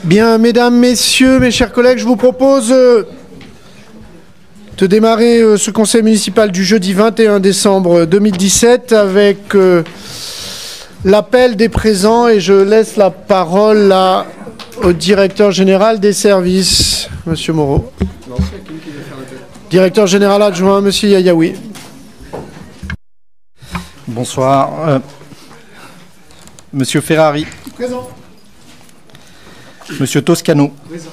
Bien, mesdames, messieurs, mes chers collègues, je vous propose de démarrer ce conseil municipal du jeudi 21 décembre 2017 avec l'appel des présents et je laisse la parole au directeur général des services, Monsieur Moreau. Directeur général adjoint, Monsieur Yayaoui. Bonsoir. Monsieur Ferrari. Présent. Monsieur Toscano. Présent.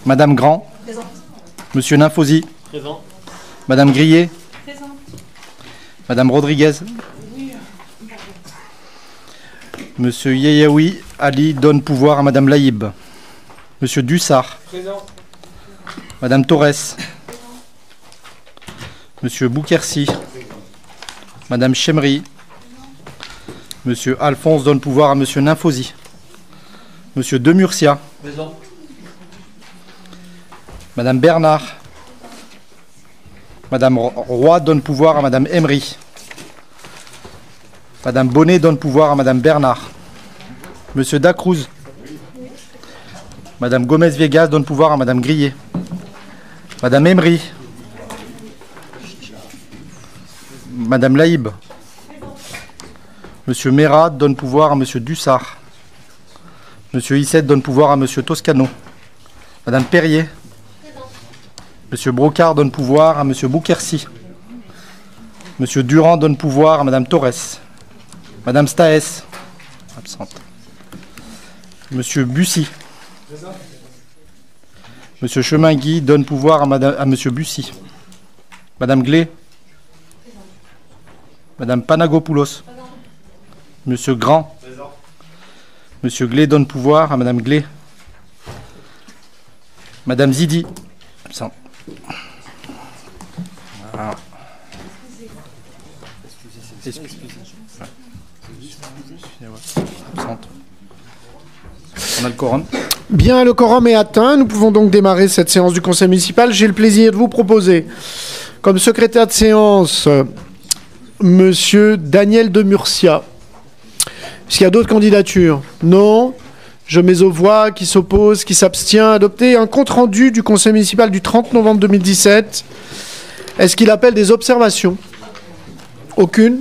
Madame Grand. Présent. Monsieur Nymphosi. Présent. Madame Grillet. Présent. Madame Rodriguez. Monsieur Yayaoui Ali donne pouvoir à Madame Laïb. Monsieur Dussard. Présent. Madame Torres. Monsieur Boukersi. Madame Chemri. Monsieur Alphonse donne pouvoir à Monsieur Nymphosi. Monsieur Demurcia. Présent. Madame Bernard. Madame Roy donne pouvoir à Madame Emery. Madame Bonnet donne pouvoir à Madame Bernard. Monsieur Dacruz. Madame Gomez-Viegas donne pouvoir à Madame Grillet. Madame Emery. Madame Laïb. Monsieur Mera donne pouvoir à Monsieur Dussard. Monsieur Issette donne pouvoir à Monsieur Toscano. Madame Perrier. Monsieur Brocard donne pouvoir à Monsieur Boukersi. Monsieur Durand donne pouvoir à Madame Torres. Madame Staes. Absente. Monsieur Bussy. Monsieur Chemin-Guy donne pouvoir à Monsieur Bussy. Madame Glé. Madame Panagopoulos. Monsieur Grand. Monsieur Glé donne pouvoir à Madame Glé. Madame Zidi. Absent. Voilà. Absente. On a le quorum. Bien, le quorum est atteint. Nous pouvons donc démarrer cette séance du conseil municipal. J'ai le plaisir de vous proposer, comme secrétaire de séance, Monsieur Daniel Demurcia. Est-ce qu'il y a d'autres candidatures? Non. Je mets aux voix, qui s'oppose, qui s'abstient. Adopter un compte-rendu du conseil municipal du 30 novembre 2017. Est-ce qu'il appelle des observations? Aucune.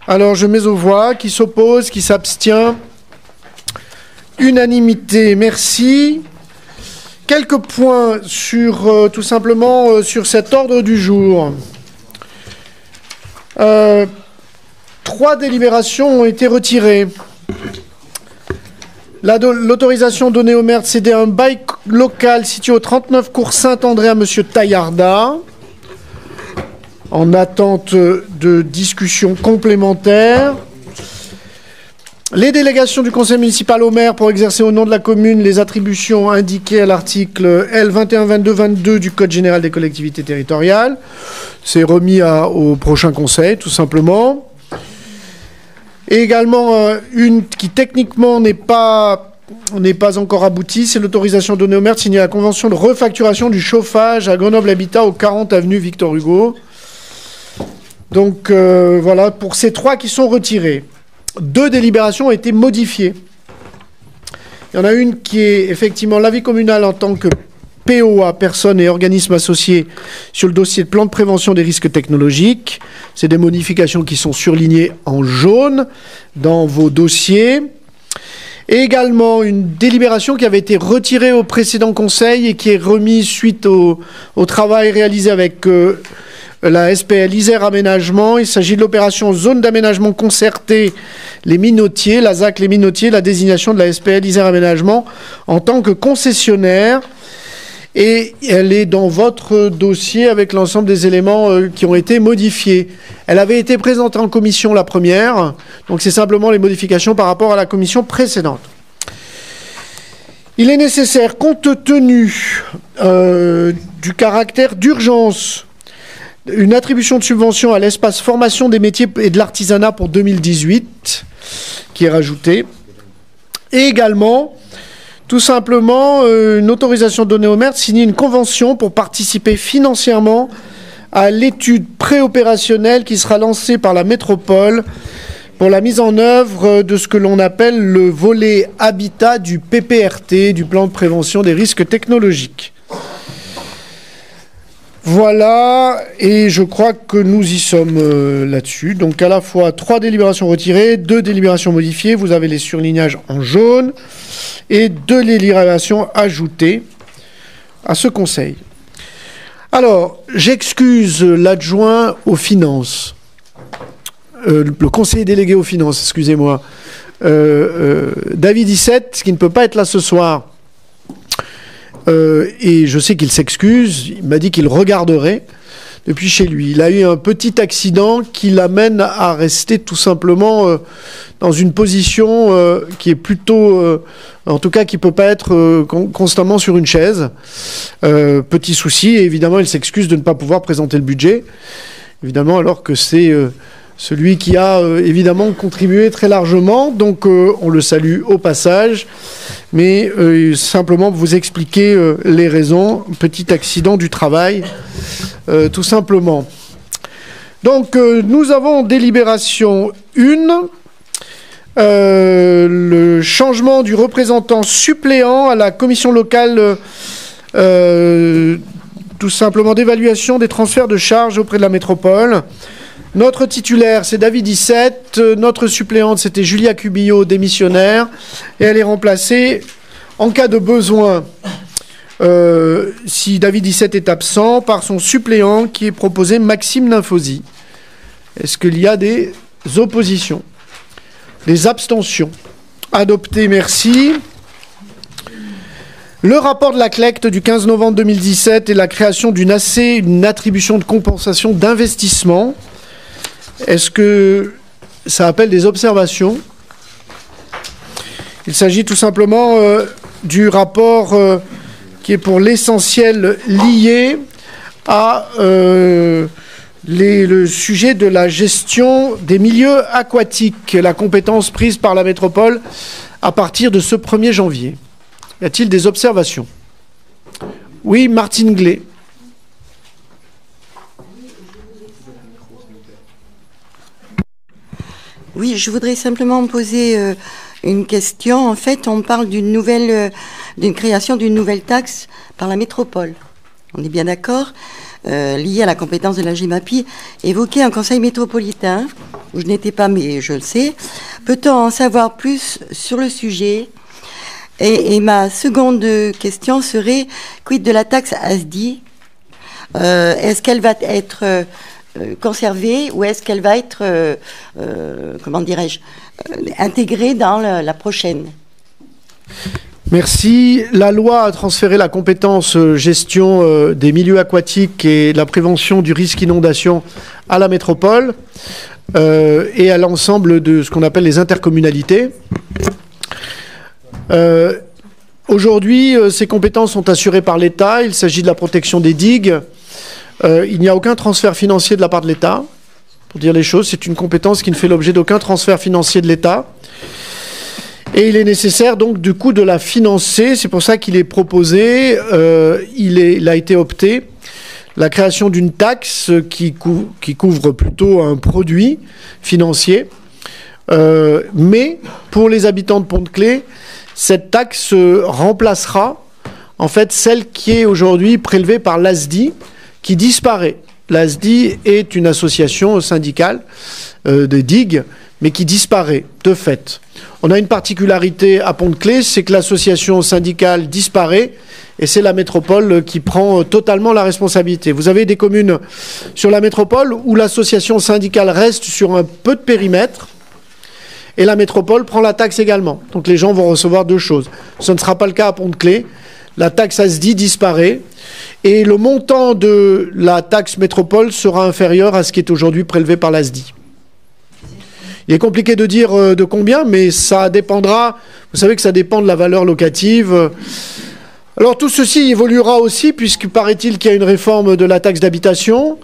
Alors, je mets aux voix, qui s'oppose, qui s'abstient. Unanimité, merci. Quelques points sur, tout simplement, sur cet ordre du jour. 3 délibérations ont été retirées. L'autorisation donnée au maire de céder un bail local situé au 39 cours Saint-André à M. Taillarda, en attente de discussions complémentaires. Les délégations du conseil municipal au maire pour exercer au nom de la commune les attributions indiquées à l'article L 2122-22 du Code général des collectivités territoriales. C'est remis au prochain conseil, tout simplement. Et également une qui techniquement n'est pas encore aboutie, c'est l'autorisation donnée au maire de signer la convention de refacturation du chauffage à Grenoble Habitat au 40 avenue Victor Hugo. Donc voilà, pour ces 3 qui sont retirés. 2 délibérations ont été modifiées. Il y en a une qui est effectivement l'avis communal en tant que POA, personnes et organismes associés, sur le dossier de plan de prévention des risques technologiques. C'est des modifications qui sont surlignées en jaune dans vos dossiers. Et également une délibération qui avait été retirée au précédent conseil et qui est remise suite au travail réalisé avec la SPL Isère Aménagement. Il s'agit de l'opération Zone d'aménagement concerté Les Minotiers, la ZAC Les Minotiers, la désignation de la SPL Isère Aménagement en tant que concessionnaire. Et elle est dans votre dossier avec l'ensemble des éléments qui ont été modifiés. Elle avait été présentée en commission la première, donc c'est simplement les modifications par rapport à la commission précédente. Il est nécessaire, compte tenu du caractère d'urgence, une attribution de subvention à l'espace formation des métiers et de l'artisanat pour 2018, qui est rajoutée. Et également, tout simplement, une autorisation donnée au maire de signer une convention pour participer financièrement à l'étude préopérationnelle qui sera lancée par la métropole pour la mise en œuvre de ce que l'on appelle le volet habitat du PPRT, du plan de prévention des risques technologiques. Voilà, et je crois que nous y sommes là-dessus. Donc à la fois 3 délibérations retirées, 2 délibérations modifiées, vous avez les surlignages en jaune, et 2 délibérations ajoutées à ce conseil. Alors, j'excuse l'adjoint aux finances, le conseiller délégué aux finances, excusez-moi, David Issette, qui ne peut pas être là ce soir. Et je sais qu'il s'excuse, il m'a dit qu'il regarderait depuis chez lui. Il a eu un petit accident qui l'amène à rester tout simplement dans une position qui est plutôt... en tout cas, qui ne peut pas être constamment sur une chaise. Petit souci, et évidemment, il s'excuse de ne pas pouvoir présenter le budget. Évidemment, alors que c'est celui qui a évidemment contribué très largement. Donc, on le salue au passage. Mais simplement pour vous expliquer les raisons. Petit accident du travail, tout simplement. Donc, nous avons en délibération 1... le changement du représentant suppléant à la commission locale tout simplement d'évaluation des transferts de charges auprès de la métropole. Notre titulaire, c'est David Issette. Notre suppléante, c'était Julia Cubillo, démissionnaire. Et elle est remplacée, en cas de besoin, si David Issette est absent, par son suppléant qui est proposé, Maxime Nymphosi. Est-ce qu'il y a des oppositions ? Les abstentions. Adopté, merci. Le rapport de la CLECT du 15 novembre 2017 et la création d'une AC, une attribution de compensation d'investissement. Est-ce que ça appelle des observations? Il s'agit tout simplement du rapport qui est pour l'essentiel lié à... le sujet de la gestion des milieux aquatiques, la compétence prise par la métropole à partir de ce 1er janvier. Y a-t-il des observations? Oui, Martine Glay. Oui, je voudrais simplement poser une question. En fait, on parle d'une création d'une nouvelle taxe par la métropole. On est bien d'accord ? Lié à la compétence de la GEMAPI, évoqué un conseil métropolitain, où je n'étais pas, mais je le sais. Peut-on en savoir plus sur le sujet? Et ma seconde question serait, quid de la taxe ASDI? Est-ce qu'elle va être conservée ou est-ce qu'elle va être, comment dirais-je, intégrée dans la prochaine? Merci. La loi a transféré la compétence gestion des milieux aquatiques et la prévention du risque inondation à la métropole et à l'ensemble de ce qu'on appelle les intercommunalités. Aujourd'hui, ces compétences sont assurées par l'État. Il s'agit de la protection des digues. Il n'y a aucun transfert financier de la part de l'État. Pour dire les choses, c'est une compétence qui ne fait l'objet d'aucun transfert financier de l'État. Et il est nécessaire donc du coup de la financer. C'est pour ça qu'il est proposé, il a été opté, la création d'une taxe qui couvre plutôt un produit financier. Mais pour les habitants de Pont-de-Claix, cette taxe remplacera en fait celle qui est aujourd'hui prélevée par l'ASDI, qui disparaît. L'ASDI est une association syndicale des digues, mais qui disparaît de fait. On a une particularité à Pont-de-Claix, c'est que l'association syndicale disparaît et c'est la métropole qui prend totalement la responsabilité. Vous avez des communes sur la métropole où l'association syndicale reste sur un peu de périmètre et la métropole prend la taxe également. Donc les gens vont recevoir deux choses. Ce ne sera pas le cas à Pont-de-Claix. La taxe ASDI disparaît et le montant de la taxe métropole sera inférieur à ce qui est aujourd'hui prélevé par l'ASDI. Il est compliqué de dire de combien, mais ça dépendra. Vous savez que ça dépend de la valeur locative. Alors tout ceci évoluera aussi, puisque paraît-il qu'il y a une réforme de la taxe d'habitation.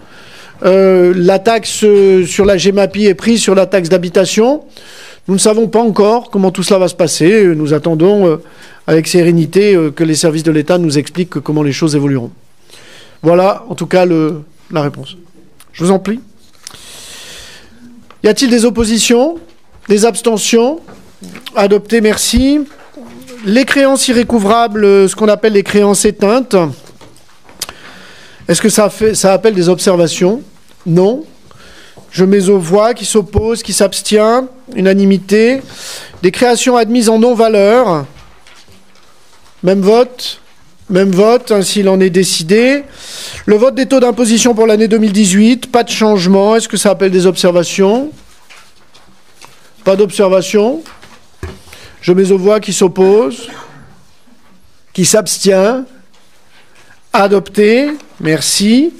La taxe sur la GEMAPI est prise sur la taxe d'habitation. Nous ne savons pas encore comment tout cela va se passer. Nous attendons avec sérénité que les services de l'État nous expliquent comment les choses évolueront. Voilà, en tout cas, la réponse. Je vous en prie. Y a-t-il des oppositions? Des abstentions? Adopté, merci. Les créances irrécouvrables, ce qu'on appelle les créances éteintes. Est-ce que ça appelle des observations? Non. Je mets aux voix, qui s'oppose, qui s'abstient. Unanimité. Des créations admises en non-valeur. Même vote. Même vote, ainsi il en est décidé. Le vote des taux d'imposition pour l'année 2018, pas de changement. Est-ce que ça appelle des observations? Pas d'observation. Je mets aux voix, qui s'oppose, qui s'abstient. Adopté, merci.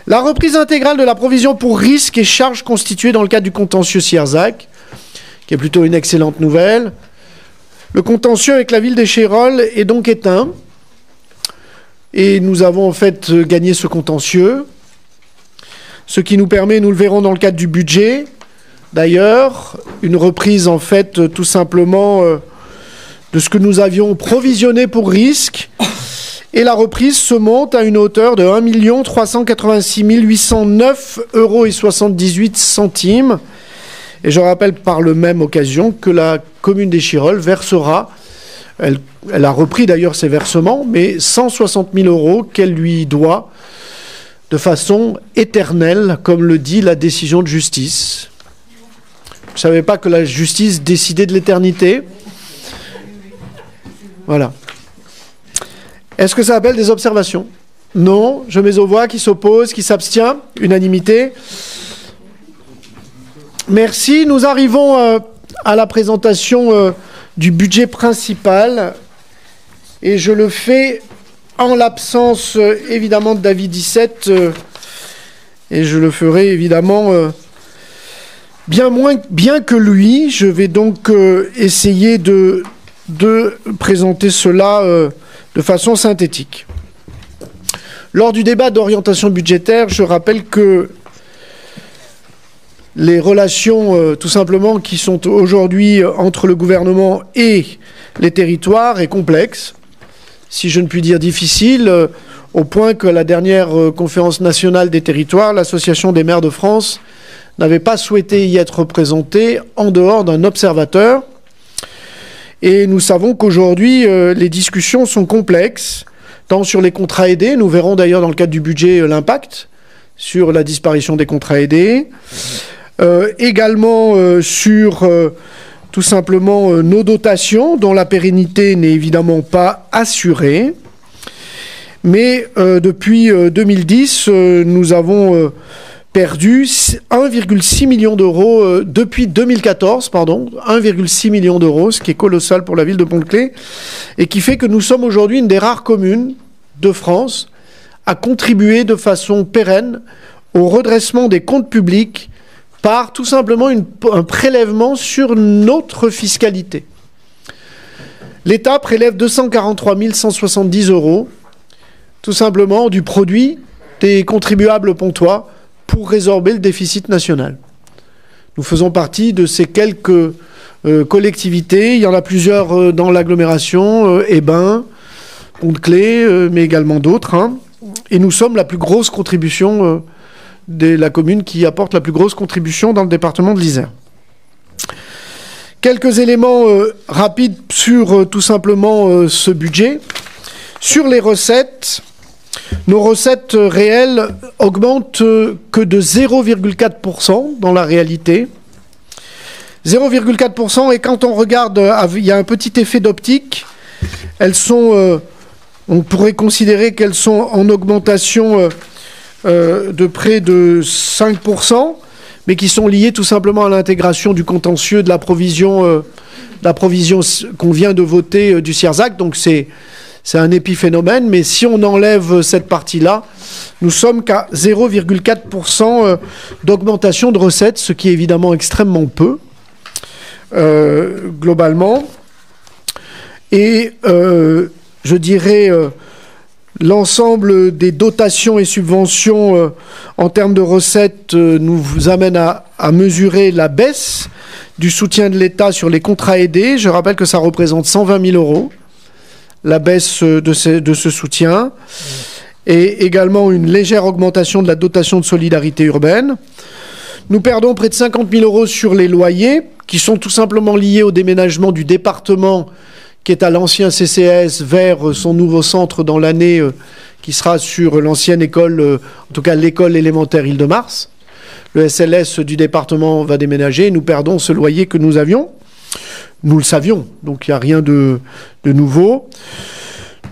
La reprise intégrale de la provision pour risques et charges constituées dans le cadre du contentieux Sierzac, qui est plutôt une excellente nouvelle. Le contentieux avec la ville d'Échirolles est donc éteint. Et nous avons en fait gagné ce contentieux. Ce qui nous permet, nous le verrons dans le cadre du budget, d'ailleurs, une reprise en fait tout simplement de ce que nous avions provisionné pour risque. Et la reprise se monte à une hauteur de 1 386 809,78 €. Et je rappelle par la même occasion que la commune d'Échirolles versera, elle a repris d'ailleurs ses versements, mais 160 000 € qu'elle lui doit de façon éternelle, comme le dit la décision de justice. Vous ne savez pas que la justice décidait de l'éternité? Voilà. Est-ce que ça appelle des observations? Non. Je mets aux voix, qui s'oppose, qui s'abstient. Unanimité. Merci. Nous arrivons à la présentation du budget principal. Et je le fais en l'absence, évidemment, de David Issette. Et je le ferai, évidemment, bien que lui. Je vais donc essayer de présenter cela de façon synthétique. Lors du débat d'orientation budgétaire, je rappelle que les relations, tout simplement, qui sont aujourd'hui entre le gouvernement et les territoires est complexe, si je ne puis dire difficile, au point que la dernière conférence nationale des territoires, l'Association des maires de France, n'avait pas souhaité y être représentée en dehors d'un observateur. Et nous savons qu'aujourd'hui, les discussions sont complexes, tant sur les contrats aidés, nous verrons d'ailleurs dans le cadre du budget l'impact sur la disparition des contrats aidés, également sur tout simplement nos dotations, dont la pérennité n'est évidemment pas assurée. Mais depuis 2010, nous avons perdu 1,6 million d'euros depuis 2014, pardon, 1,6 million d'euros, ce qui est colossal pour la ville de Pont-de-Claix, et qui fait que nous sommes aujourd'hui une des rares communes de France à contribuer de façon pérenne au redressement des comptes publics par tout simplement un prélèvement sur notre fiscalité. L'État prélève 243 170 €, tout simplement du produit des contribuables pontois, pour résorber le déficit national. Nous faisons partie de ces quelques collectivités. Il y en a plusieurs dans l'agglomération, Hébin, Pont-de-Claix, mais également d'autres. Hein. Et nous sommes la plus grosse contribution de la commune qui apporte la plus grosse contribution dans le département de l'Isère. Quelques éléments rapides sur tout simplement ce budget. Sur les recettes, nos recettes réelles augmentent que de 0,4% dans la réalité. 0,4%, et quand on regarde, il y a un petit effet d'optique. Elles sont, on pourrait considérer qu'elles sont en augmentation de près de 5%, mais qui sont liées tout simplement à l'intégration du contentieux de la provision qu'on vient de voter du Sierzac. Donc c'est un épiphénomène, mais si on enlève cette partie-là, nous sommes qu'à 0,4% d'augmentation de recettes, ce qui est évidemment extrêmement peu, globalement. Et je dirais l'ensemble des dotations et subventions en termes de recettes nous amène à mesurer la baisse du soutien de l'État sur les contrats aidés. Je rappelle que ça représente 120 000 €. La baisse de ce soutien, et également une légère augmentation de la dotation de solidarité urbaine. Nous perdons près de 50 000 € sur les loyers, qui sont tout simplement liées au déménagement du département qui est à l'ancien CCAS vers son nouveau centre dans l'année qui sera sur l'ancienne école, en tout cas l'école élémentaire Île-de-Mars. Le SLS du département va déménager et nous perdons ce loyer que nous avions. Nous le savions, donc il n'y a rien de nouveau.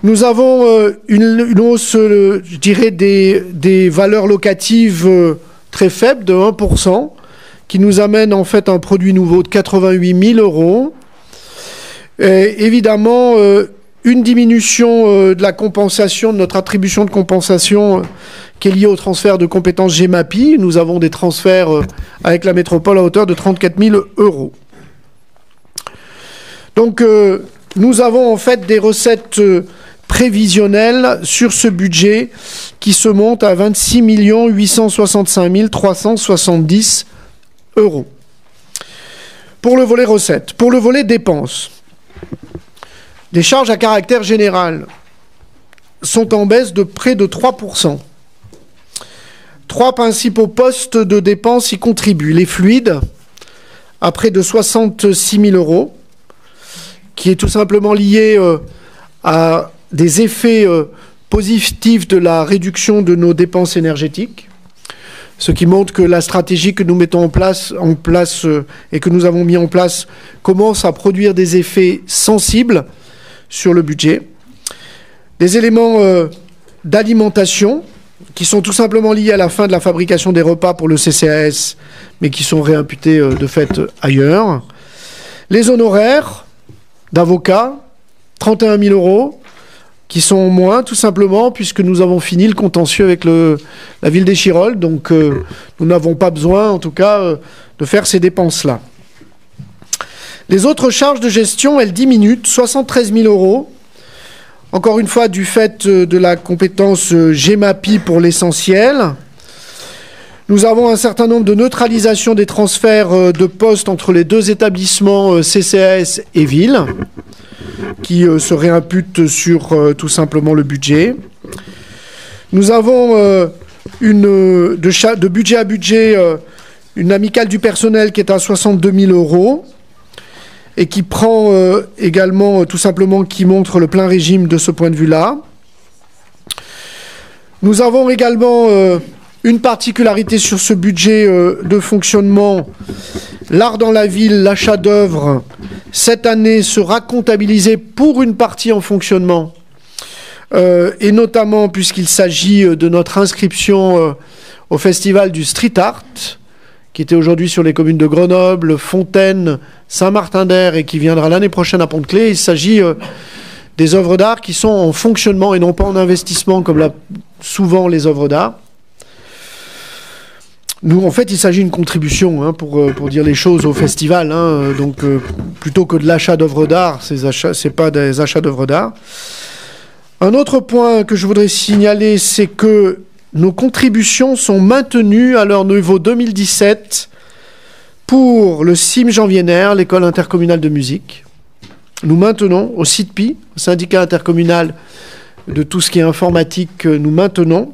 Nous avons une hausse, je dirais, des valeurs locatives très faibles de 1%, qui nous amène en fait un produit nouveau de 88 000 euros. Et évidemment, une diminution de la compensation, de notre attribution de compensation qui est liée au transfert de compétences GEMAPI. Nous avons des transferts avec la métropole à hauteur de 34 000 euros. Donc, nous avons en fait des recettes prévisionnelles sur ce budget qui se montent à 26 865 370 euros. Pour le volet recettes. Pour le volet dépenses, les charges à caractère général sont en baisse de près de 3%. Trois principaux postes de dépenses y contribuent. Les fluides, à près de 66 000 euros, qui est tout simplement lié à des effets positifs de la réduction de nos dépenses énergétiques, ce qui montre que la stratégie que nous mettons en place et que nous avons mis en place commence à produire des effets sensibles sur le budget. Des éléments d'alimentation qui sont tout simplement liés à la fin de la fabrication des repas pour le CCAS, mais qui sont réimputés de fait ailleurs. Les honoraires d'avocats, 31 000 euros, qui sont moins, tout simplement, puisque nous avons fini le contentieux avec la ville d'Échirolles. Donc, nous n'avons pas besoin, en tout cas, de faire ces dépenses-là. Les autres charges de gestion, elles diminuent, 73 000 euros. Encore une fois, du fait de la compétence GEMAPI pour l'essentiel. Nous avons un certain nombre de neutralisations des transferts de postes entre les deux établissements CCAS et ville, qui se réimputent sur tout simplement le budget. Nous avons de budget à budget une amicale du personnel qui est à 62 000 euros et qui prend également tout simplement, qui montre le plein régime de ce point de vue-là. Nous avons également une particularité sur ce budget de fonctionnement. L'art dans la ville, l'achat d'œuvres, cette année sera comptabilisé pour une partie en fonctionnement, et notamment puisqu'il s'agit de notre inscription au festival du street art, qui était aujourd'hui sur les communes de Grenoble, Fontaine, Saint-Martin-d'Air et qui viendra l'année prochaine à Pont-de-Clé. Il s'agit des œuvres d'art qui sont en fonctionnement et non pas en investissement comme souvent les œuvres d'art. Nous, en fait, il s'agit d'une contribution, pour dire les choses, au festival. Donc, plutôt que de l'achat d'œuvres d'art, c'est pas des achats d'œuvres d'art. Un autre point que je voudrais signaler, c'est que nos contributions sont maintenues à leur niveau 2017 pour le CIM Jean Vienner, l'école intercommunale de musique. Nous maintenons au CITPI, au syndicat intercommunal de tout ce qui est informatique, nous maintenons.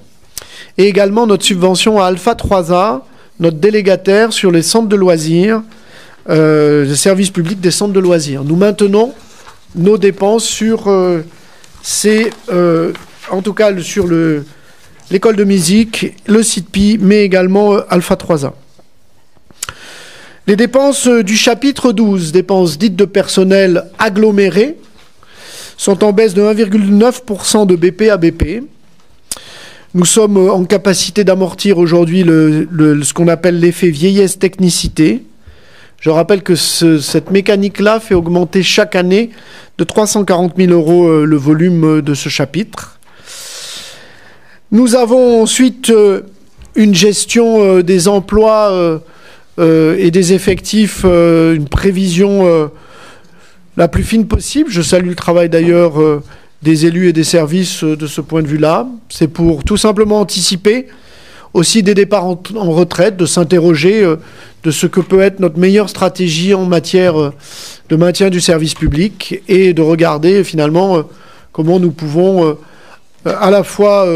Et également notre subvention à Alpha 3A, notre délégataire sur les centres de loisirs, le service public des centres de loisirs. Nous maintenons nos dépenses sur en tout cas sur l'école de musique, le CITPI, mais également Alpha 3A. Les dépenses du chapitre 12, dépenses dites de personnel aggloméré, sont en baisse de 1,9% de BP à BP. Nous sommes en capacité d'amortir aujourd'hui ce qu'on appelle l'effet vieillesse-technicité. Je rappelle que cette mécanique-là fait augmenter chaque année de 340 000 euros le volume de ce chapitre. Nous avons ensuite une gestion des emplois et des effectifs, une prévision la plus fine possible. Je salue le travail d'ailleurs des élus et des services de ce point de vue-là. C'est pour tout simplement anticiper aussi des départs en retraite, de s'interroger de ce que peut être notre meilleure stratégie en matière de maintien du service public et de regarder finalement comment nous pouvons à la fois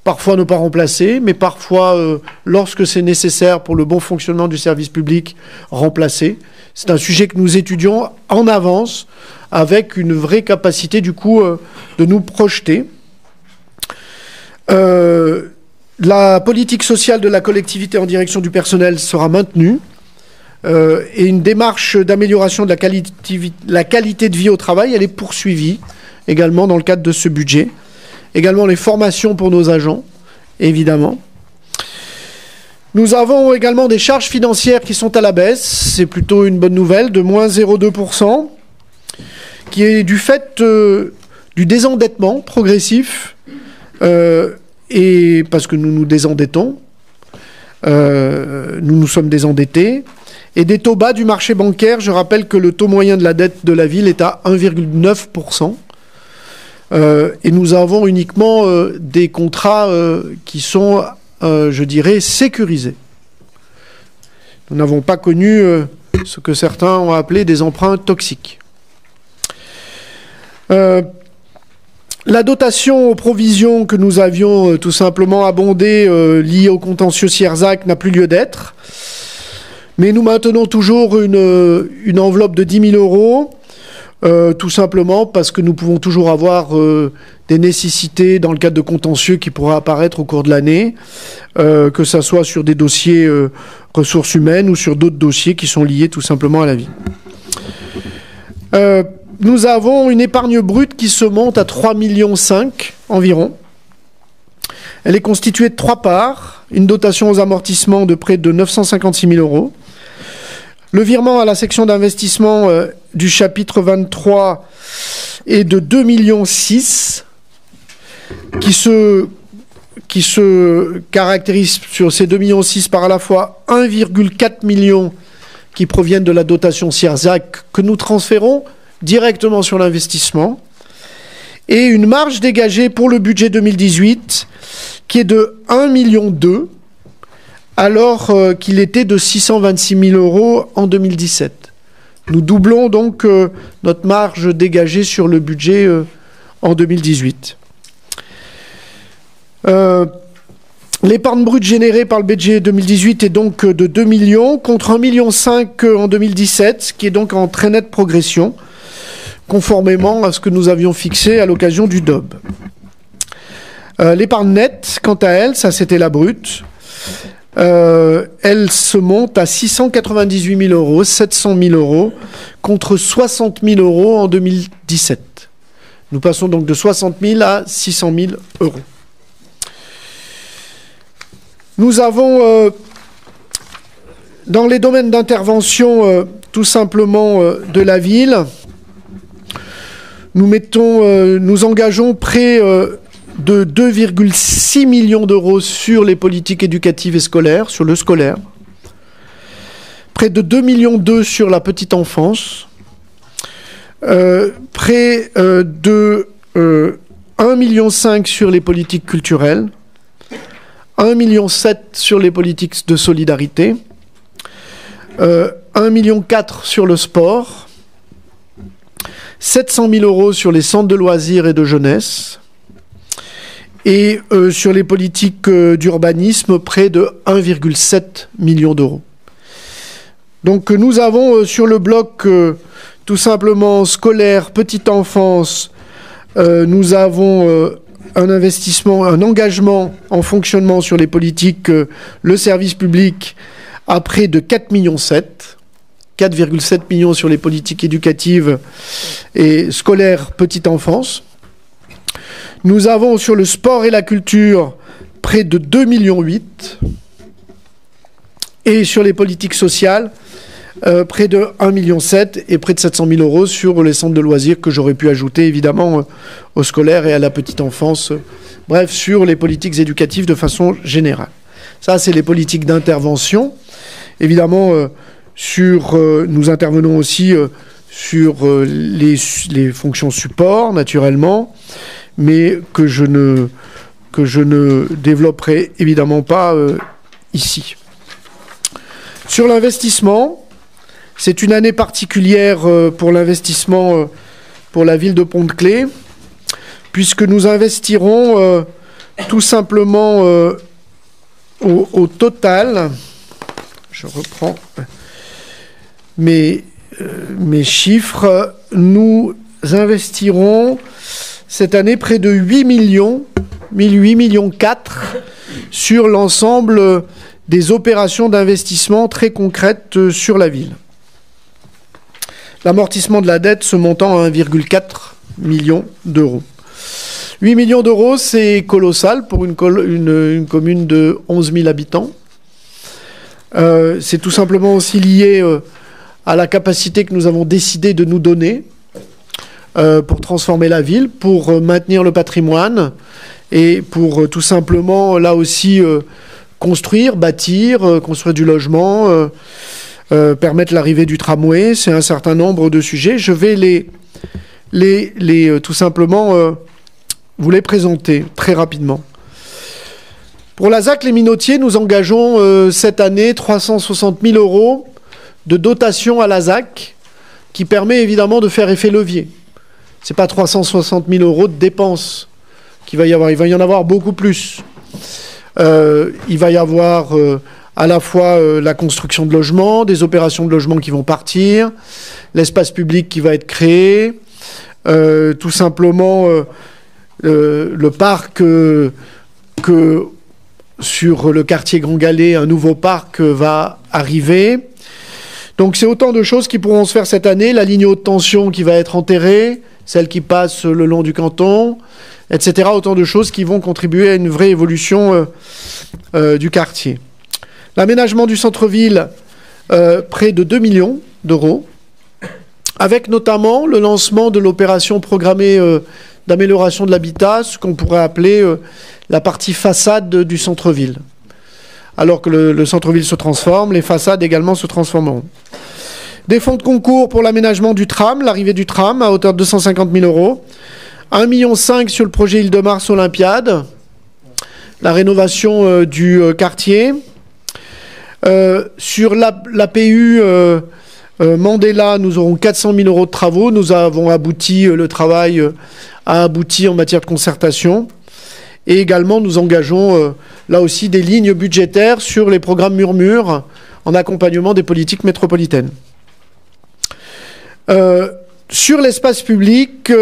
parfois ne pas remplacer, mais parfois, lorsque c'est nécessaire pour le bon fonctionnement du service public, remplacer. C'est un sujet que nous étudions en avance, avec une vraie capacité, du coup, de nous projeter. La politique sociale de la collectivité en direction du personnel sera maintenue. Et une démarche d'amélioration de la qualité de vie au travail, elle est poursuivie également dans le cadre de ce budget. Également les formations pour nos agents, évidemment. Nous avons également des charges financières qui sont à la baisse. C'est plutôt une bonne nouvelle, de moins 0,2%, qui est du fait du désendettement progressif, et parce que nous nous désendettons, nous nous sommes désendettés, et des taux bas du marché bancaire. Je rappelle que le taux moyen de la dette de la ville est à 1,9%. Et nous avons uniquement des contrats qui sont, je dirais, sécurisés. Nous n'avons pas connu ce que certains ont appelé des emprunts toxiques. La dotation aux provisions que nous avions tout simplement abondée liée au contentieux Sierzac n'a plus lieu d'être. Mais nous maintenons toujours une enveloppe de 10 000 euros. Tout simplement parce que nous pouvons toujours avoir des nécessités dans le cadre de contentieux qui pourraient apparaître au cours de l'année, que ce soit sur des dossiers ressources humaines ou sur d'autres dossiers qui sont liés tout simplement à la vie. Nous avons une épargne brute qui se monte à 3,5 millions environ. Elle est constituée de 3 parts, une dotation aux amortissements de près de 956 000 euros, le virement à la section d'investissement du chapitre 23 est de 2,6 millions, qui se caractérise sur ces 2,6 millions par à la fois 1,4 million qui proviennent de la dotation Sierzac que nous transférons directement sur l'investissement, et une marge dégagée pour le budget 2018 qui est de 1,2 million, alors qu'il était de 626 000 euros en 2017. Nous doublons donc notre marge dégagée sur le budget en 2018. L'épargne brute générée par le budget 2018 est donc de 2 millions contre 1,5 million en 2017, ce qui est donc en très nette progression, conformément à ce que nous avions fixé à l'occasion du DOB. L'épargne nette, quant à elle, ça c'était la brute, elle se monte à 698 000 euros, 700 000 euros, contre 60 000 euros en 2017. Nous passons donc de 60 000 à 600 000 euros. Nous avons, dans les domaines d'intervention, tout simplement de la ville, nous engageons près de 2,6 millions d'euros sur les politiques éducatives et scolaires, sur le scolaire, près de 2,2 millions sur la petite enfance, près de 1,5 million sur les politiques culturelles, 1,7 million sur les politiques de solidarité, 1,4 million sur le sport, 700 000 euros sur les centres de loisirs et de jeunesse, et sur les politiques d'urbanisme, près de 1,7 million d'euros. Donc nous avons sur le bloc tout simplement scolaire, petite enfance, nous avons un investissement, un engagement en fonctionnement sur les politiques, le service public, à près de 4,7 millions, 4,7 millions sur les politiques éducatives et scolaires, petite enfance. Nous avons sur le sport et la culture près de 2,8 millions et sur les politiques sociales près de 1,7 million et près de 700 000 euros sur les centres de loisirs que j'aurais pu ajouter évidemment au scolaire et à la petite enfance. Bref, sur les politiques éducatives de façon générale. Ça, c'est les politiques d'intervention. Évidemment, nous intervenons aussi sur les fonctions support, naturellement, mais que je ne développerai évidemment pas ici. Sur l'investissement, c'est une année particulière pour l'investissement pour la ville de Pont-de-Claix, puisque nous investirons tout simplement, au total, je reprends mes chiffres, nous investirons cette année près de 8 millions 4 sur l'ensemble des opérations d'investissement très concrètes sur la ville. L'amortissement de la dette se montant à 1,4 million d'euros. 8 millions d'euros, c'est colossal pour une commune de 11 000 habitants. C'est tout simplement aussi lié à la capacité que nous avons décidé de nous donner pour transformer la ville, pour maintenir le patrimoine et pour tout simplement, là aussi, construire, bâtir, construire du logement, permettre l'arrivée du tramway. C'est un certain nombre de sujets. Je vais tout simplement vous les présenter très rapidement. Pour la ZAC Les Minotiers, nous engageons cette année 360 000 euros de dotation à la ZAC qui permet évidemment de faire effet levier. Ce n'est pas 360 000 euros de dépenses qu'il va y avoir. Il va y en avoir beaucoup plus. Il va y avoir à la fois la construction de logements, des opérations de logements qui vont partir, l'espace public qui va être créé, tout simplement le parc que sur le quartier Grand Galet, un nouveau parc va arriver. Donc c'est autant de choses qui pourront se faire cette année. La ligne haute tension qui va être enterrée, celle qui passe le long du canton, etc. Autant de choses qui vont contribuer à une vraie évolution du quartier. L'aménagement du centre-ville, près de 2 millions d'euros, avec notamment le lancement de l'opération programmée d'amélioration de l'habitat, ce qu'on pourrait appeler la partie façade du centre-ville. Alors que le centre-ville se transforme, les façades également se transformeront. Des fonds de concours pour l'aménagement du tram, l'arrivée du tram à hauteur de 250 000 euros. 1,5 million sur le projet Île-de-Mars Olympiade. La rénovation du quartier. Sur l'APU Mandela, nous aurons 400 000 euros de travaux. Nous avons abouti, le travail a abouti en matière de concertation. Et également, nous engageons là aussi des lignes budgétaires sur les programmes Murmure en accompagnement des politiques métropolitaines. Sur l'espace public,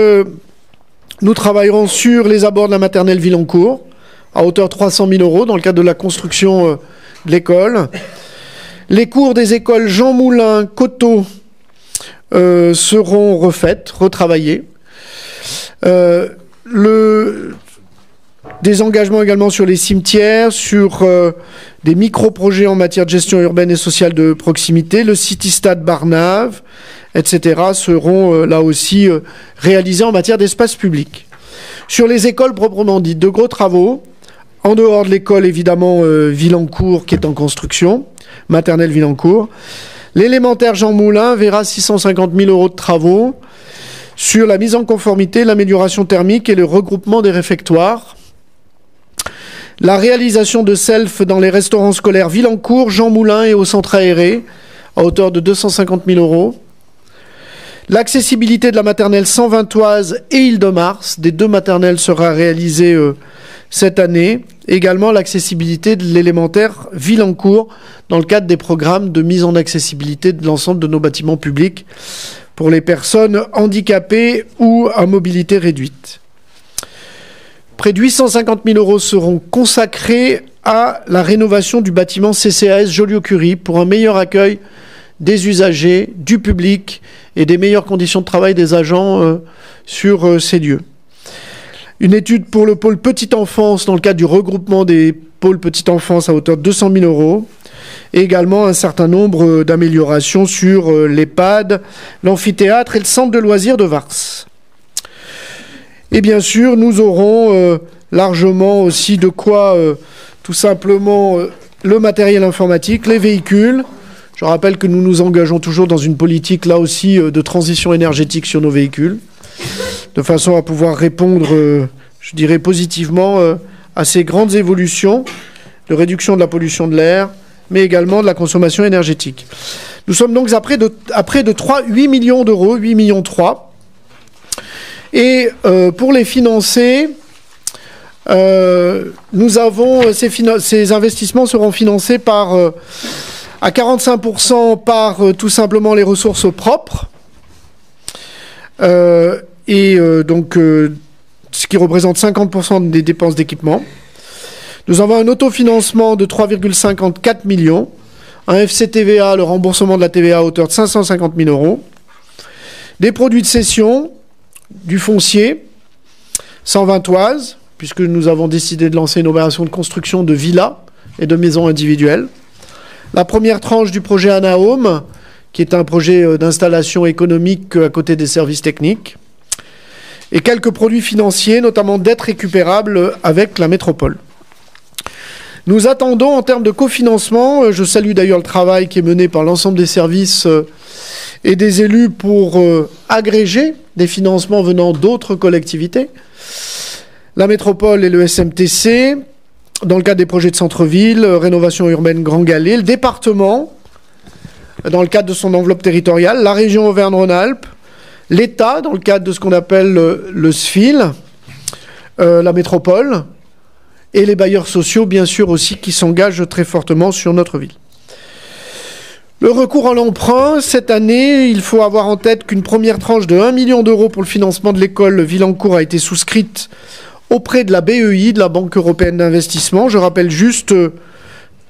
nous travaillerons sur les abords de la maternelle Villancourt à hauteur de 300 000 euros dans le cadre de la construction de l'école. Les cours des écoles Jean Moulin, Coteau seront refaites, retravaillées. Des engagements également sur les cimetières, sur des micro-projets en matière de gestion urbaine et sociale de proximité, le City-Stade Barnave, etc. seront là aussi réalisés en matière d'espace public. Sur les écoles proprement dites, de gros travaux, en dehors de l'école évidemment Villancourt qui est en construction, maternelle Villancourt. L'élémentaire Jean Moulin verra 650 000 euros de travaux sur la mise en conformité, l'amélioration thermique et le regroupement des réfectoires. La réalisation de self dans les restaurants scolaires Villancourt, Jean Moulin et au centre aéré, à hauteur de 250 000 euros. L'accessibilité de la maternelle Saint-Vintoise et Île-de-Mars, des deux maternelles, sera réalisée cette année. Également l'accessibilité de l'élémentaire Villancourt dans le cadre des programmes de mise en accessibilité de l'ensemble de nos bâtiments publics pour les personnes handicapées ou à mobilité réduite. Près de 850 000 euros seront consacrés à la rénovation du bâtiment CCAS Joliot-Curie pour un meilleur accueil des usagers, du public et des meilleures conditions de travail des agents sur ces lieux. Une étude pour le pôle petite enfance dans le cadre du regroupement des pôles petite enfance à hauteur de 200 000 euros. Et également un certain nombre d'améliorations sur l'EHPAD, l'amphithéâtre et le centre de loisirs de Vars. Et bien sûr, nous aurons largement aussi de quoi, tout simplement, le matériel informatique, les véhicules. Je rappelle que nous nous engageons toujours dans une politique, là aussi, de transition énergétique sur nos véhicules, de façon à pouvoir répondre, je dirais, positivement à ces grandes évolutions de réduction de la pollution de l'air, mais également de la consommation énergétique. Nous sommes donc à près de 8 millions d'euros, 8,3 millions. Et pour les financer, Ces investissements seront financés à 45% par tout simplement les ressources propres, ce qui représente 50% des dépenses d'équipement. Nous avons un autofinancement de 3,54 millions, un FCTVA, le remboursement de la TVA à hauteur de 550 000 euros, des produits de cession, du foncier, 120 toises, puisque nous avons décidé de lancer une opération de construction de villas et de maisons individuelles. La première tranche du projet Anaome, qui est un projet d'installation économique à côté des services techniques. Et quelques produits financiers, notamment dettes récupérables avec la métropole. Nous attendons en termes de cofinancement, je salue d'ailleurs le travail qui est mené par l'ensemble des services et des élus pour agréger des financements venant d'autres collectivités. La métropole et le SMTC, dans le cadre des projets de centre-ville, rénovation urbaine Grand Gallet, le département, dans le cadre de son enveloppe territoriale, la région Auvergne-Rhône-Alpes, l'État, dans le cadre de ce qu'on appelle le SFIL, la métropole, et les bailleurs sociaux, bien sûr, aussi, qui s'engagent très fortement sur notre ville. Le recours à l'emprunt, cette année, il faut avoir en tête qu'une première tranche de 1 million d'euros pour le financement de l'école Villancourt a été souscrite auprès de la BEI, de la Banque européenne d'investissement. Je rappelle juste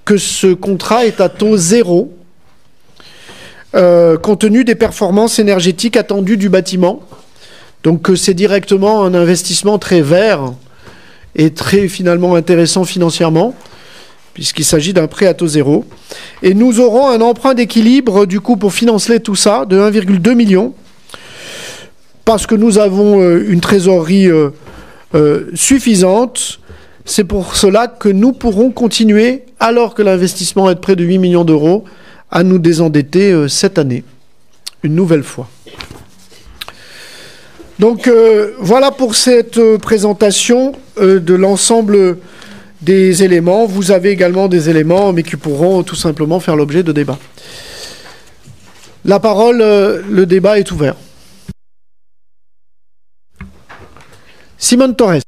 que ce contrat est à taux zéro, compte tenu des performances énergétiques attendues du bâtiment. Donc c'est directement un investissement très vert et très finalement intéressant financièrement, puisqu'il s'agit d'un prêt à taux zéro. Et nous aurons un emprunt d'équilibre, du coup, pour financer tout ça, de 1,2 million, parce que nous avons une trésorerie suffisante. C'est pour cela que nous pourrons continuer, alors que l'investissement est de près de 8 millions d'euros, à nous désendetter cette année, une nouvelle fois. Donc voilà pour cette présentation de l'ensemble des éléments. Vous avez également des éléments, mais qui pourront tout simplement faire l'objet de débats. La parole, le débat est ouvert. Simone Torres.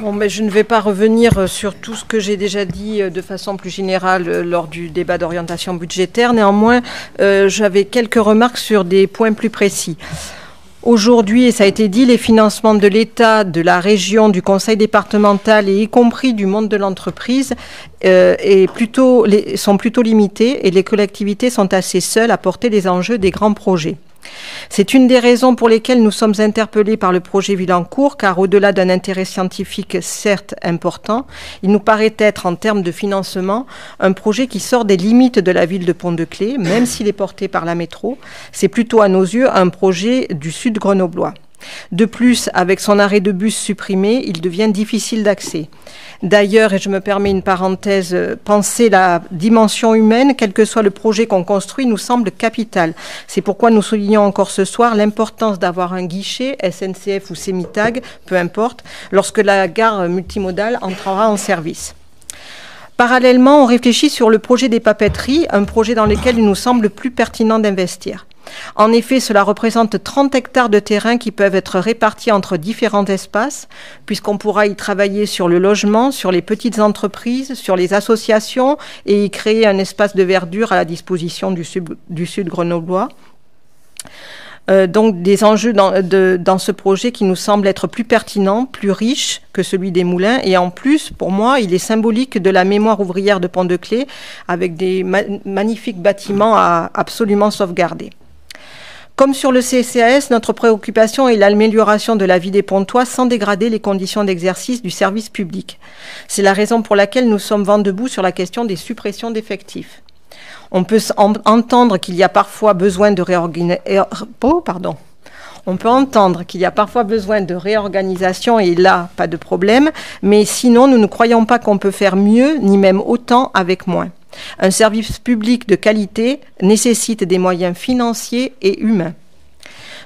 Bon, mais je ne vais pas revenir sur tout ce que j'ai déjà dit de façon plus générale lors du débat d'orientation budgétaire. Néanmoins, j'avais quelques remarques sur des points plus précis. Aujourd'hui, et ça a été dit, les financements de l'État, de la région, du conseil départemental et y compris du monde de l'entreprise sont plutôt limités et les collectivités sont assez seules à porter les enjeux des grands projets. C'est une des raisons pour lesquelles nous sommes interpellés par le projet Villancourt, car au-delà d'un intérêt scientifique certes important, il nous paraît être, en termes de financement, un projet qui sort des limites de la ville de Pont-de-Claix, même s'il est porté par la métro. C'est plutôt à nos yeux un projet du sud grenoblois. De plus, avec son arrêt de bus supprimé, il devient difficile d'accès. D'ailleurs, et je me permets une parenthèse, penser la dimension humaine, quel que soit le projet qu'on construit, nous semble capital. C'est pourquoi nous soulignons encore ce soir l'importance d'avoir un guichet, SNCF ou Semitag, peu importe, lorsque la gare multimodale entrera en service. Parallèlement, on réfléchit sur le projet des papeteries, un projet dans lequel il nous semble plus pertinent d'investir. En effet, cela représente 30 hectares de terrain qui peuvent être répartis entre différents espaces, puisqu'on pourra y travailler sur le logement, sur les petites entreprises, sur les associations et y créer un espace de verdure à la disposition du sud grenoblois. Donc des enjeux dans ce projet qui nous semble être plus pertinent, plus riche que celui des Moulins. Et en plus, pour moi, il est symbolique de la mémoire ouvrière de Pont-de-Claix avec des magnifiques bâtiments à absolument sauvegarder. Comme sur le CCAS, notre préoccupation est l'amélioration de la vie des Pontois sans dégrader les conditions d'exercice du service public. C'est la raison pour laquelle nous sommes vent debout sur la question des suppressions d'effectifs. On peut entendre qu'il y a parfois besoin de réorganisation et là, pas de problème, mais sinon, nous ne croyons pas qu'on peut faire mieux, ni même autant avec moins. Un service public de qualité nécessite des moyens financiers et humains.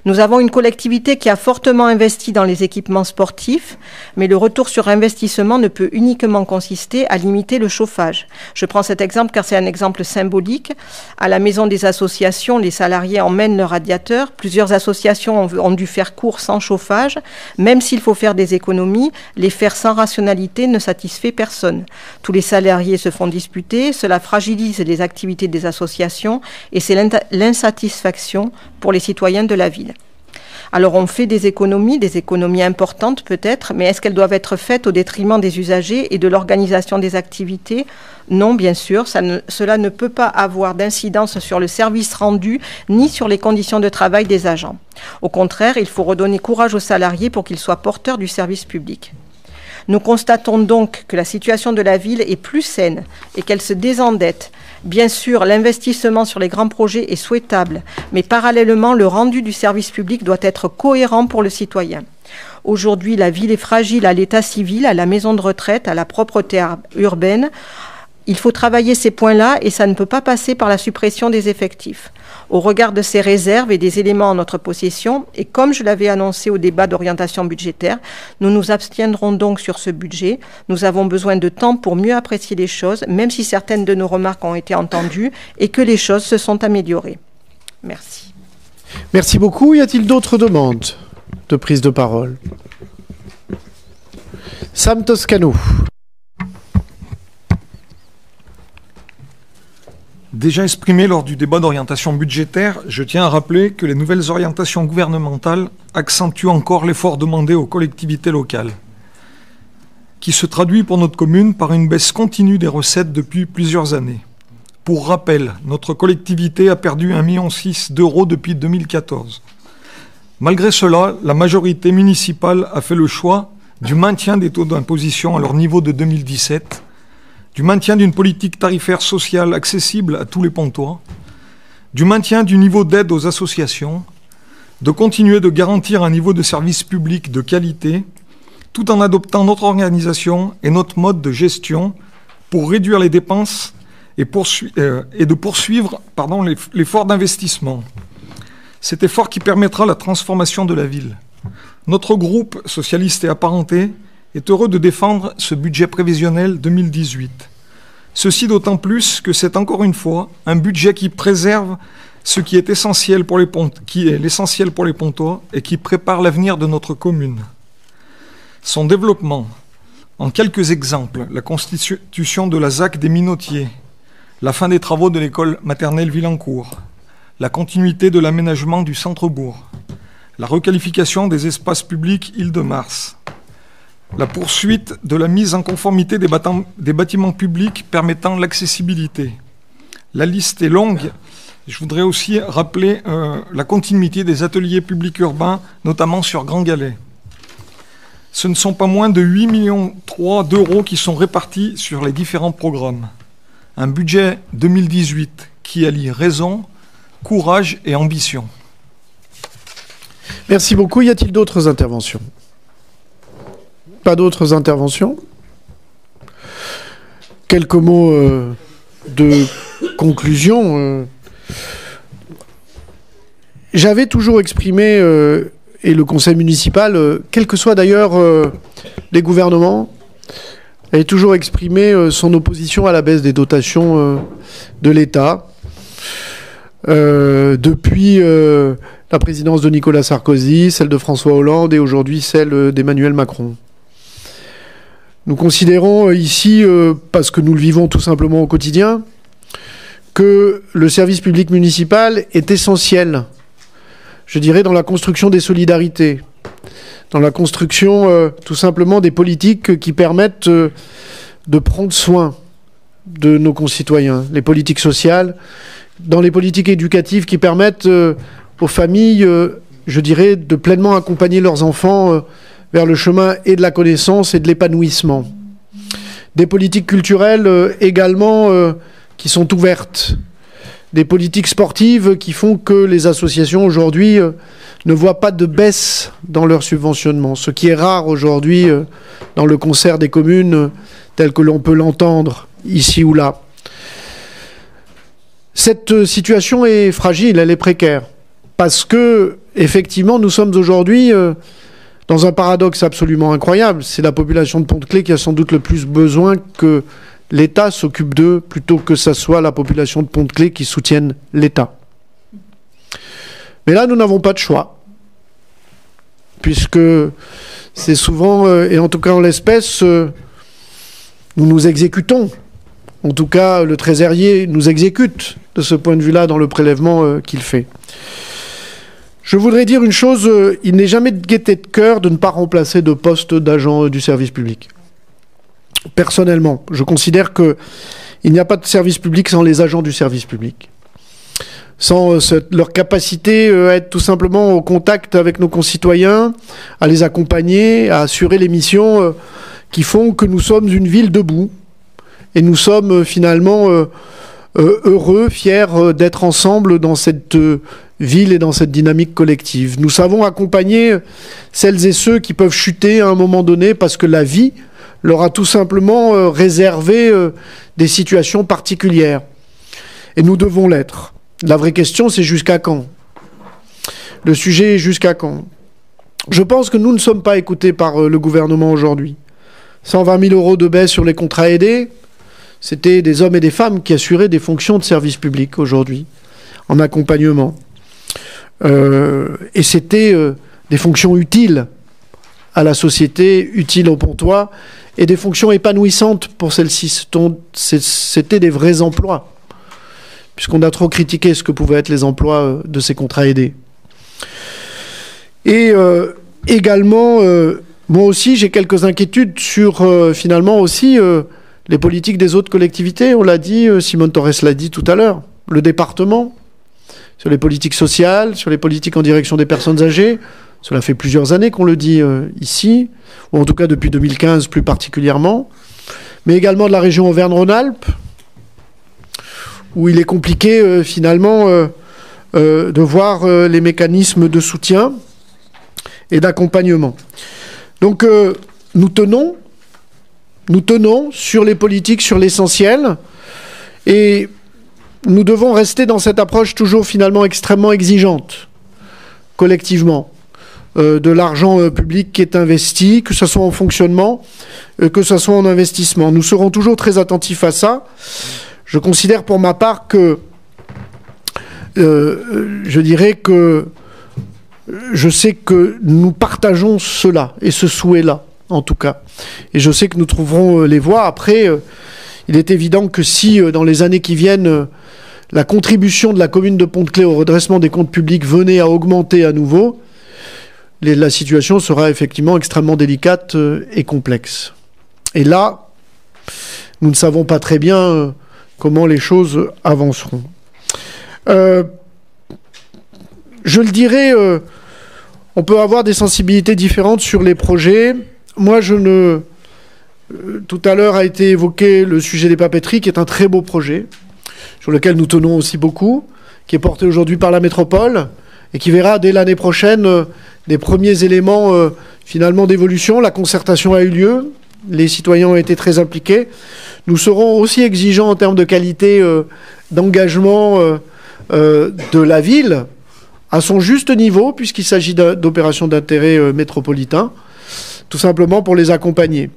Nous avons une collectivité qui a fortement investi dans les équipements sportifs, mais le retour sur investissement ne peut uniquement consister à limiter le chauffage. Je prends cet exemple car c'est un exemple symbolique. À la maison des associations, les salariés emmènent leurs radiateurs. Plusieurs associations ont dû faire court sans chauffage. Même s'il faut faire des économies, les faire sans rationalité ne satisfait personne. Tous les salariés se font disputer, cela fragilise les activités des associations et c'est l'insatisfaction pour les citoyens de la ville. Alors on fait des économies importantes peut-être, mais est-ce qu'elles doivent être faites au détriment des usagers et de l'organisation des activités? Non, bien sûr, cela ne peut pas avoir d'incidence sur le service rendu ni sur les conditions de travail des agents. Au contraire, il faut redonner courage aux salariés pour qu'ils soient porteurs du service public. Nous constatons donc que la situation de la ville est plus saine et qu'elle se désendette. Bien sûr, l'investissement sur les grands projets est souhaitable, mais parallèlement, le rendu du service public doit être cohérent pour le citoyen. Aujourd'hui, la ville est fragile à l'état civil, à la maison de retraite, à la propreté urbaine. Il faut travailler ces points-là et ça ne peut pas passer par la suppression des effectifs. Au regard de ces réserves et des éléments en notre possession, et comme je l'avais annoncé au débat d'orientation budgétaire, nous nous abstiendrons donc sur ce budget. Nous avons besoin de temps pour mieux apprécier les choses, même si certaines de nos remarques ont été entendues et que les choses se sont améliorées. Merci. Merci beaucoup. Y a-t-il d'autres demandes de prise de parole? Sam Toscano. Déjà exprimé lors du débat d'orientation budgétaire, je tiens à rappeler que les nouvelles orientations gouvernementales accentuent encore l'effort demandé aux collectivités locales, qui se traduit pour notre commune par une baisse continue des recettes depuis plusieurs années. Pour rappel, notre collectivité a perdu 1,6 million d'euros depuis 2014. Malgré cela, la majorité municipale a fait le choix du maintien des taux d'imposition à leur niveau de 2017, du maintien d'une politique tarifaire sociale accessible à tous les Pontois, du maintien du niveau d'aide aux associations, de continuer de garantir un niveau de service public de qualité, tout en adoptant notre organisation et notre mode de gestion pour réduire les dépenses et de poursuivre l'effort d'investissement. Cet effort qui permettra la transformation de la ville. Notre groupe socialiste et apparenté est heureux de défendre ce budget prévisionnel 2018. Ceci d'autant plus que c'est encore une fois un budget qui préserve ce qui est essentiel pour l'essentiel pour les Pontois et qui prépare l'avenir de notre commune. Son développement, en quelques exemples, la constitution de la ZAC des Minotiers, la fin des travaux de l'école maternelle Villancourt, la continuité de l'aménagement du centre-bourg, la requalification des espaces publics Île-de-Mars, la poursuite de la mise en conformité des bâtiments publics permettant l'accessibilité. La liste est longue. Je voudrais aussi rappeler la continuité des ateliers publics urbains, notamment sur Grand Galet. Ce ne sont pas moins de 8,3 millions d'euros qui sont répartis sur les différents programmes. Un budget 2018 qui allie raison, courage et ambition. Merci beaucoup. Y a-t-il d'autres interventions? Pas d'autres interventions? Quelques mots de conclusion. J'avais toujours exprimé, et le conseil municipal, quels que soient d'ailleurs les gouvernements, avait toujours exprimé son opposition à la baisse des dotations de l'État. Depuis la présidence de Nicolas Sarkozy, celle de François Hollande et aujourd'hui celle d'Emmanuel Macron. Nous considérons ici, parce que nous le vivons tout simplement au quotidien, que le service public municipal est essentiel, je dirais, dans la construction des solidarités, dans la construction tout simplement des politiques qui permettent de prendre soin de nos concitoyens, les politiques sociales, dans les politiques éducatives qui permettent aux familles, je dirais, de pleinement accompagner leurs enfants vers le chemin et de la connaissance et de l'épanouissement. Des politiques culturelles également qui sont ouvertes. Des politiques sportives qui font que les associations aujourd'hui ne voient pas de baisse dans leur subventionnement, ce qui est rare aujourd'hui dans le concert des communes tel que l'on peut l'entendre ici ou là. Cette situation est fragile, elle est précaire, parce que effectivement, nous sommes aujourd'hui dans un paradoxe absolument incroyable. C'est la population de Pont-de-Claix qui a sans doute le plus besoin que l'État s'occupe d'eux, plutôt que ça soit la population de Pont-de-Claix qui soutienne l'État. Mais là, nous n'avons pas de choix, puisque c'est souvent, et en tout cas en l'espèce, nous nous exécutons. En tout cas, le trésorier nous exécute de ce point de vue-là dans le prélèvement qu'il fait. Je voudrais dire une chose, il n'est jamais de gaieté de cœur de ne pas remplacer de postes d'agents du service public. Personnellement, je considère qu'il n'y a pas de service public sans les agents du service public. Sans leur capacité à être tout simplement au contact avec nos concitoyens, à les accompagner, à assurer les missions qui font que nous sommes une ville debout. Et nous sommes finalement heureux, fiers d'être ensemble dans cette ville et dans cette dynamique collective. Nous savons accompagner celles et ceux qui peuvent chuter à un moment donné parce que la vie leur a tout simplement réservé des situations particulières. Et nous devons l'être. La vraie question, c'est jusqu'à quand? Le sujet est jusqu'à quand? Je pense que nous ne sommes pas écoutés par le gouvernement aujourd'hui. 120 000 € de baisse sur les contrats aidés, c'était des hommes et des femmes qui assuraient des fonctions de service public aujourd'hui, en accompagnement. Et c'était des fonctions utiles à la société, utiles au Pontois, et des fonctions épanouissantes pour celles-ci. C'était des vrais emplois, puisqu'on a trop critiqué ce que pouvaient être les emplois de ces contrats aidés. Et également, moi aussi, j'ai quelques inquiétudes sur, finalement, aussi, les politiques des autres collectivités. On l'a dit, Simone Torres l'a dit tout à l'heure, le département, sur les politiques sociales, sur les politiques en direction des personnes âgées. Cela fait plusieurs années qu'on le dit ici, ou en tout cas depuis 2015 plus particulièrement, mais également de la région Auvergne-Rhône-Alpes, où il est compliqué finalement de voir les mécanismes de soutien et d'accompagnement. Donc nous tenons sur les politiques, sur l'essentiel, et nous devons rester dans cette approche toujours finalement extrêmement exigeante, collectivement, de l'argent public qui est investi, que ce soit en fonctionnement, que ce soit en investissement. Nous serons toujours très attentifs à ça. Je considère pour ma part que, je dirais que, je sais que nous partageons cela, et ce souhait-là, en tout cas. Et je sais que nous trouverons les voies. Après, il est évident que si, dans les années qui viennent, la contribution de la commune de Pont-de-Claix au redressement des comptes publics venait à augmenter à nouveau, la situation sera effectivement extrêmement délicate et complexe. Et là, nous ne savons pas très bien comment les choses avanceront. Je le dirais, on peut avoir des sensibilités différentes sur les projets. Moi, tout à l'heure a été évoqué le sujet des papeteries, qui est un très beau projet, sur lequel nous tenons aussi beaucoup, qui est porté aujourd'hui par la métropole, et qui verra dès l'année prochaine des premiers éléments finalement d'évolution. La concertation a eu lieu, les citoyens ont été très impliqués. Nous serons aussi exigeants en termes de qualité d'engagement de la ville, à son juste niveau, puisqu'il s'agit d'opérations d'intérêt métropolitain, tout simplement pour les accompagner.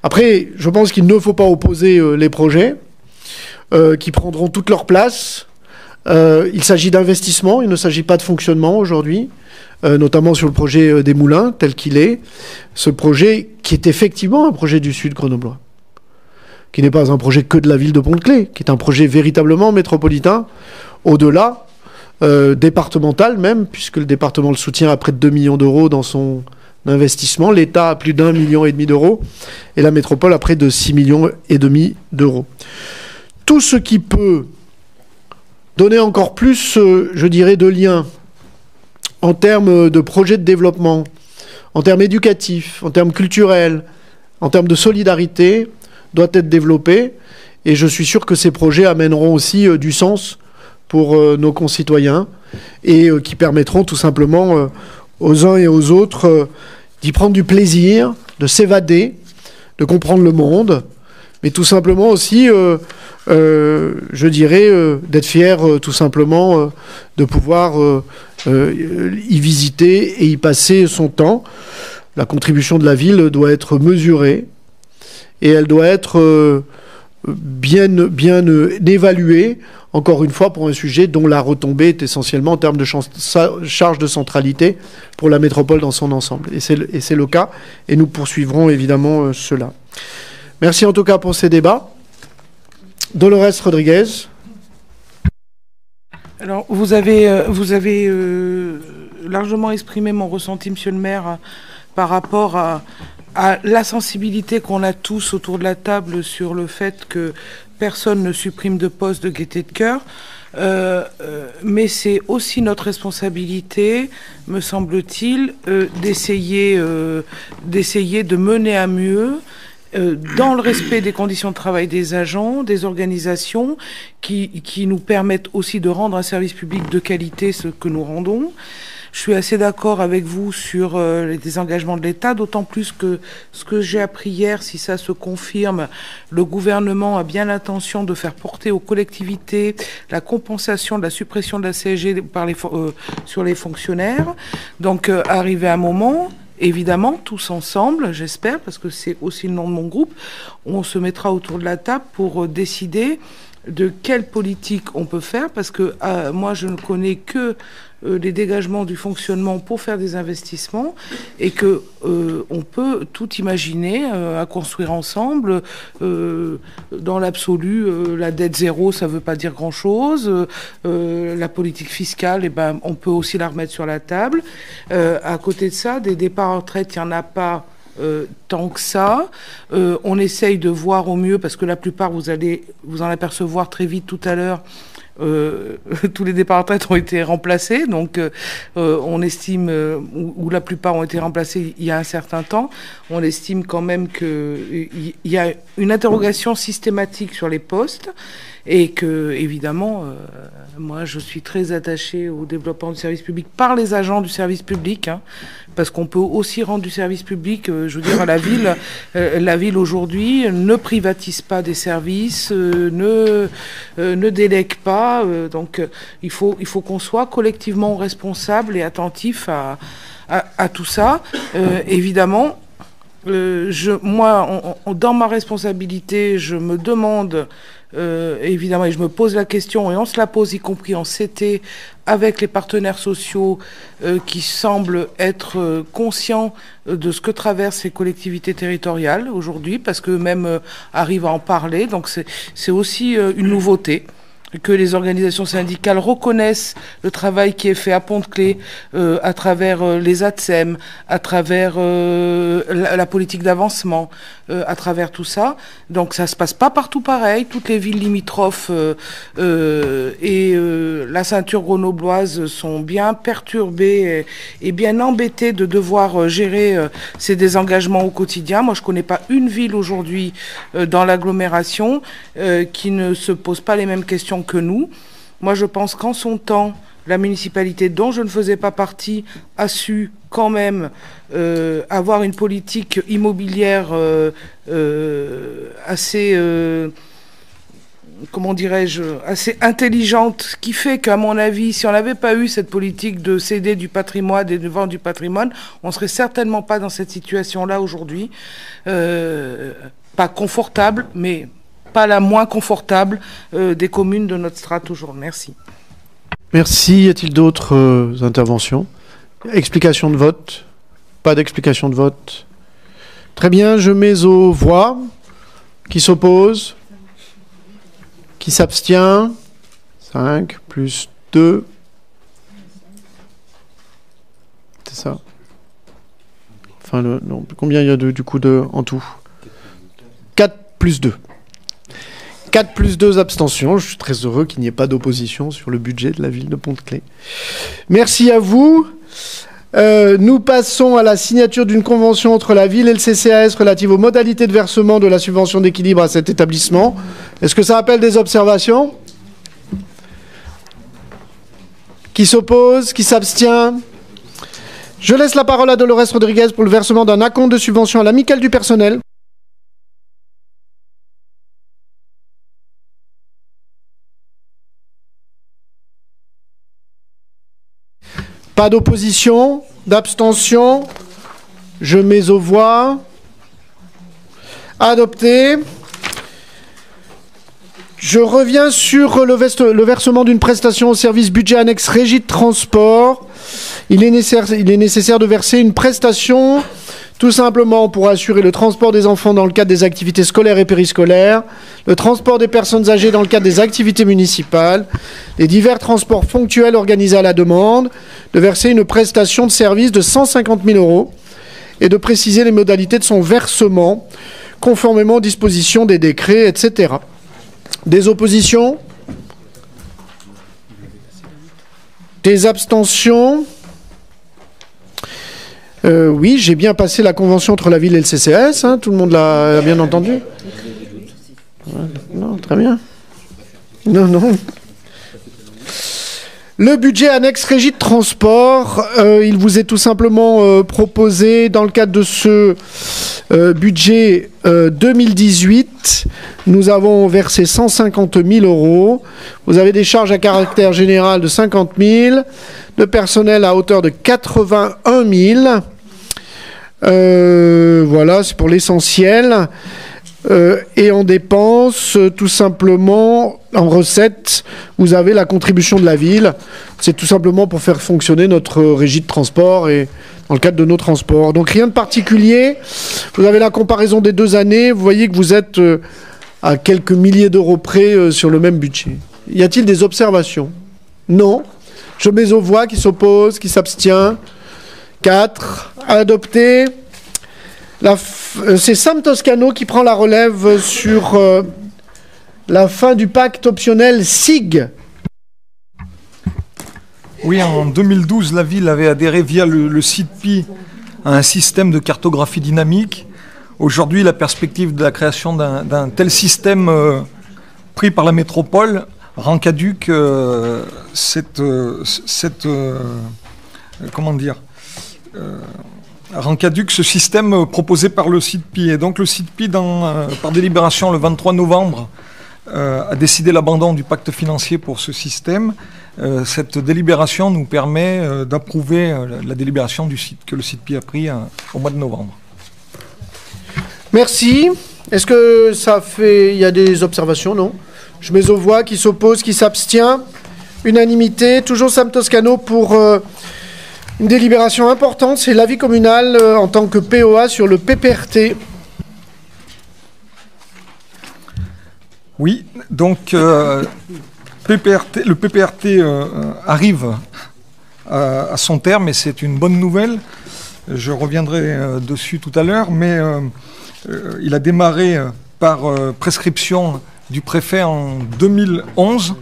Après, je pense qu'il ne faut pas opposer les projets qui prendront toute leur place. Il s'agit d'investissement, il ne s'agit pas de fonctionnement aujourd'hui, notamment sur le projet des Moulins, tel qu'il est. Ce projet qui est effectivement un projet du Sud grenoblois, qui n'est pas un projet que de la ville de Pont-de-Claix, qui est un projet véritablement métropolitain, au-delà, départemental même, puisque le département le soutient à près de 2 millions d'euros dans son investissement, l'État a plus d'1,5 million d'euros, et la métropole a près de 6,5 millions d'euros. Tout ce qui peut donner encore plus, je dirais, de liens en termes de projets de développement, en termes éducatifs, en termes culturels, en termes de solidarité, doit être développé. Et je suis sûr que ces projets amèneront aussi du sens pour nos concitoyens et qui permettront tout simplement aux uns et aux autres d'y prendre du plaisir, de s'évader, de comprendre le monde, mais tout simplement aussi, je dirais, d'être fier tout simplement de pouvoir y visiter et y passer son temps. La contribution de la ville doit être mesurée et elle doit être bien évaluée, encore une fois, pour un sujet dont la retombée est essentiellement en termes de charge de centralité pour la métropole dans son ensemble. Et c'est le cas, et nous poursuivrons évidemment cela. Merci en tout cas pour ces débats. Dolores Rodriguez. Alors, vous avez largement exprimé mon ressenti, monsieur le maire, par rapport à la sensibilité qu'on a tous autour de la table sur le fait que personne ne supprime de poste de gaieté de cœur. Mais c'est aussi notre responsabilité, me semble-t-il, d'essayer de mener à mieux, dans le respect des conditions de travail des agents, des organisations, qui nous permettent aussi de rendre un service public de qualité, ce que nous rendons. Je suis assez d'accord avec vous sur les désengagements de l'État, d'autant plus que ce que j'ai appris hier, si ça se confirme, le gouvernement a bien l'intention de faire porter aux collectivités la compensation de la suppression de la CSG sur les fonctionnaires. Donc, arrivé à un moment, évidemment, tous ensemble, j'espère, parce que c'est aussi le nom de mon groupe, on se mettra autour de la table pour décider de quelle politique on peut faire, parce que moi, je ne connais que les dégagements du fonctionnement pour faire des investissements et que on peut tout imaginer à construire ensemble. Dans l'absolu, la dette zéro, ça veut pas dire grand-chose. La politique fiscale, eh ben, on peut aussi la remettre sur la table. À côté de ça, des départs en retraite, il n'y en a pas tant que ça. On essaye de voir au mieux, parce que la plupart, vous allez vous en apercevoir très vite tout à l'heure, tous les départs en retraite ont été remplacés, donc on estime, ou la plupart ont été remplacés il y a un certain temps, on estime quand même qu'il y a une interrogation systématique sur les postes, et que, évidemment, moi je suis très attachée au développement du service public par les agents du service public, hein, parce qu'on peut aussi rendre du service public, je veux dire, à la ville aujourd'hui ne privatise pas des services, ne délègue pas, donc il faut qu'on soit collectivement responsable et attentif à tout ça. Évidemment, moi, dans ma responsabilité, je me demande, évidemment, et je me pose la question, et on se la pose y compris en CT, avec les partenaires sociaux qui semblent être conscients de ce que traversent les collectivités territoriales aujourd'hui, parce qu'eux-mêmes arrivent à en parler, donc c'est aussi une nouveauté, que les organisations syndicales reconnaissent le travail qui est fait à Pont-de-Clé, à travers les ATSEM, à travers la politique d'avancement, à travers tout ça. Donc ça se passe pas partout pareil. Toutes les villes limitrophes et la ceinture grenobloise sont bien perturbées et bien embêtées de devoir gérer ces désengagements au quotidien. Moi, je connais pas une ville aujourd'hui dans l'agglomération qui ne se pose pas les mêmes questions que nous. Moi, je pense qu'en son temps, la municipalité, dont je ne faisais pas partie, a su quand même avoir une politique immobilière assez, comment dirais-je, assez intelligente, qui fait qu'à mon avis, si on n'avait pas eu cette politique de céder du patrimoine et de vendre du patrimoine, on ne serait certainement pas dans cette situation-là aujourd'hui. Pas confortable, mais pas la moins confortable des communes de notre strate aujourd'hui. Merci. Merci. Y a-t-il d'autres interventions? Explication de vote? Pas d'explication de vote. Très bien, je mets aux voix. Qui s'oppose? Qui s'abstient? 5 plus 2. C'est ça. Enfin, non, combien il y a du coup en tout? 4 plus 2. 4 plus 2 abstentions. Je suis très heureux qu'il n'y ait pas d'opposition sur le budget de la ville de Pont-de-Clé. Merci à vous. Nous passons à la signature d'une convention entre la ville et le CCAS relative aux modalités de versement de la subvention d'équilibre à cet établissement. Est-ce que ça appelle des observations? Qui s'oppose? Qui s'abstient? Je laisse la parole à Dolores Rodriguez pour le versement d'un acompte de subvention à l'amicale du personnel. Pas d'opposition, d'abstention. Je mets aux voix. Adopté. Je reviens sur le versement d'une prestation au service budget annexe régie de transport. Il est nécessaire de verser une prestation tout simplement pour assurer le transport des enfants dans le cadre des activités scolaires et périscolaires, le transport des personnes âgées dans le cadre des activités municipales, les divers transports ponctuels organisés à la demande, de verser une prestation de service de 150 000 € et de préciser les modalités de son versement, conformément aux dispositions des décrets, etc. Des oppositions? Des abstentions? Oui, j'ai bien passé la convention entre la ville et le CCAS, hein, tout le monde l'a bien entendu. Non, très bien. Non, non. Le budget annexe régie de transport, il vous est tout simplement proposé dans le cadre de ce budget 2018. Nous avons versé 150 000 €. Vous avez des charges à caractère général de 50 000, de personnel à hauteur de 81 000. Voilà, c'est pour l'essentiel. Et en dépenses, tout simplement, en recettes, vous avez la contribution de la ville. C'est tout simplement pour faire fonctionner notre régie de transport et dans le cadre de nos transports. Donc rien de particulier. Vous avez la comparaison des 2 années. Vous voyez que vous êtes à quelques milliers d'euros près sur le même budget. Y a-t-il des observations? Non. Je mets aux voix qui s'opposent, qui s'abstient. 4. Adopté. C'est Sam Toscano qui prend la relève sur la fin du pacte optionnel SIG. Oui, en 2012, la ville avait adhéré via le SIDPI à un système de cartographie dynamique. Aujourd'hui, la perspective de la création d'un tel système pris par la métropole rend caduque rend caduque ce système proposé par le SIDPI. Et donc le SIDPI, par délibération le 23 novembre, a décidé l'abandon du pacte financier pour ce système. Cette délibération nous permet d'approuver la délibération que le SIDPI a pris au mois de novembre. Merci. Est-ce que il y a des observations? Non. Je mets aux voix qui s'oppose, qui s'abstient. Unanimité. Toujours Sam Toscano pour une délibération importante. C'est l'avis communal en tant que POA sur le PPRT. Oui, donc le PPRT arrive à son terme et c'est une bonne nouvelle. Je reviendrai dessus tout à l'heure, mais il a démarré par prescription du préfet en 2011.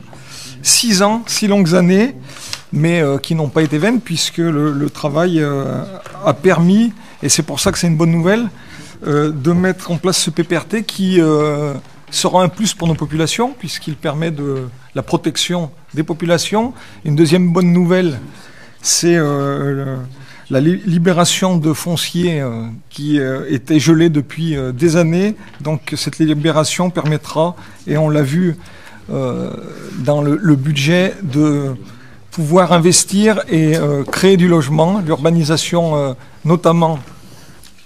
6 ans, 6 longues années, mais qui n'ont pas été vaines puisque le travail a permis, et c'est pour ça que c'est une bonne nouvelle, de mettre en place ce PPRT qui sera un plus pour nos populations puisqu'il permet de la protection des populations. Une deuxième bonne nouvelle, c'est la libération de fonciers qui était gelé depuis des années. Donc cette libération permettra, et on l'a vu dans le budget, de pouvoir investir et créer du logement, l'urbanisation notamment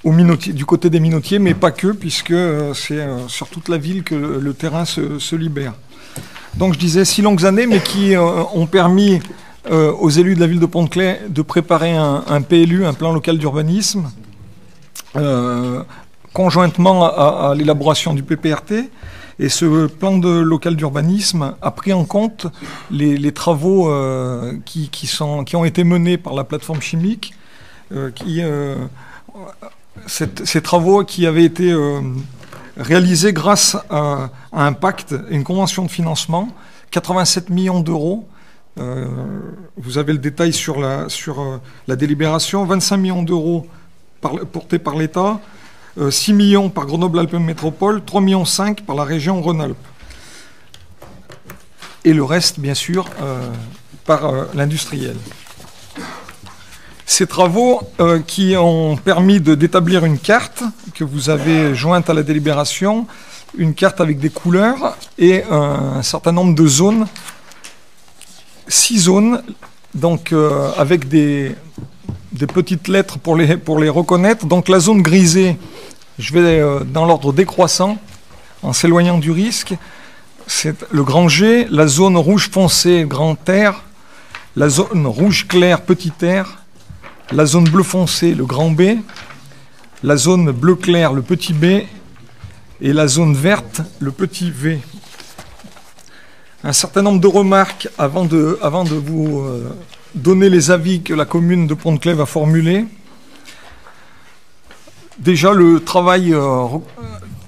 du côté des minotiers, mais pas que, puisque c'est sur toute la ville que le terrain se libère. Donc je disais 6 longues années, mais qui ont permis aux élus de la ville de Pont-de-Claix de préparer un PLU, un plan local d'urbanisme, conjointement à l'élaboration du PPRT. Et ce plan local d'urbanisme a pris en compte les travaux qui ont été menés par la plateforme chimique, ces travaux qui avaient été réalisés grâce à un pacte, une convention de financement, 87 millions d'euros. Vous avez le détail sur la délibération, 25 millions d'euros portés par l'État, 6 millions par Grenoble-Alpes Métropole, 3,5 millions par la région Rhône-Alpes. Et le reste, bien sûr, par l'industriel. Ces travaux qui ont permis d'établir une carte que vous avez jointe à la délibération, une carte avec des couleurs et un certain nombre de zones, 6 zones donc avec des petites lettres pour les reconnaître. Donc la zone grisée, je vais dans l'ordre décroissant, en s'éloignant du risque. C'est le grand G, la zone rouge foncé, grand R, la zone rouge clair, petit r, la zone bleu foncé, le grand B, la zone bleu clair, le petit b, et la zone verte, le petit v. Un certain nombre de remarques avant de vous donner les avis que la commune de Pont-de-Claix va formuler. Déjà, le travail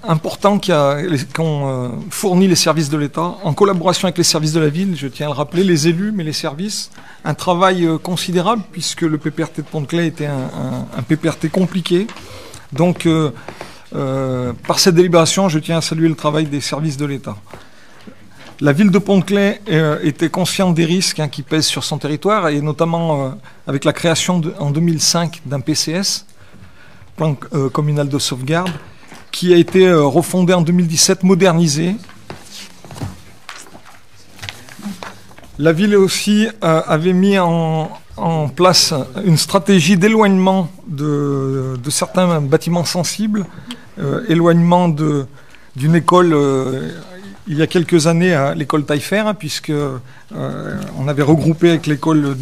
important qu'ont fourni les services de l'État, en collaboration avec les services de la ville, je tiens à le rappeler, les élus, mais les services, un travail considérable, puisque le PPRT de Pont-de-Claix était un PPRT compliqué. Donc, par cette délibération, je tiens à saluer le travail des services de l'État. La ville de Pont-de-Claix était consciente des risques qui pèsent sur son territoire, et notamment avec la création en 2005 d'un PCS, plan communal de sauvegarde, qui a été refondé en 2017, modernisé. La ville aussi avait mis en place une stratégie d'éloignement de certains bâtiments sensibles, éloignement d'une école il y a quelques années à l'école Taillefer, puisque on avait regroupé avec l'école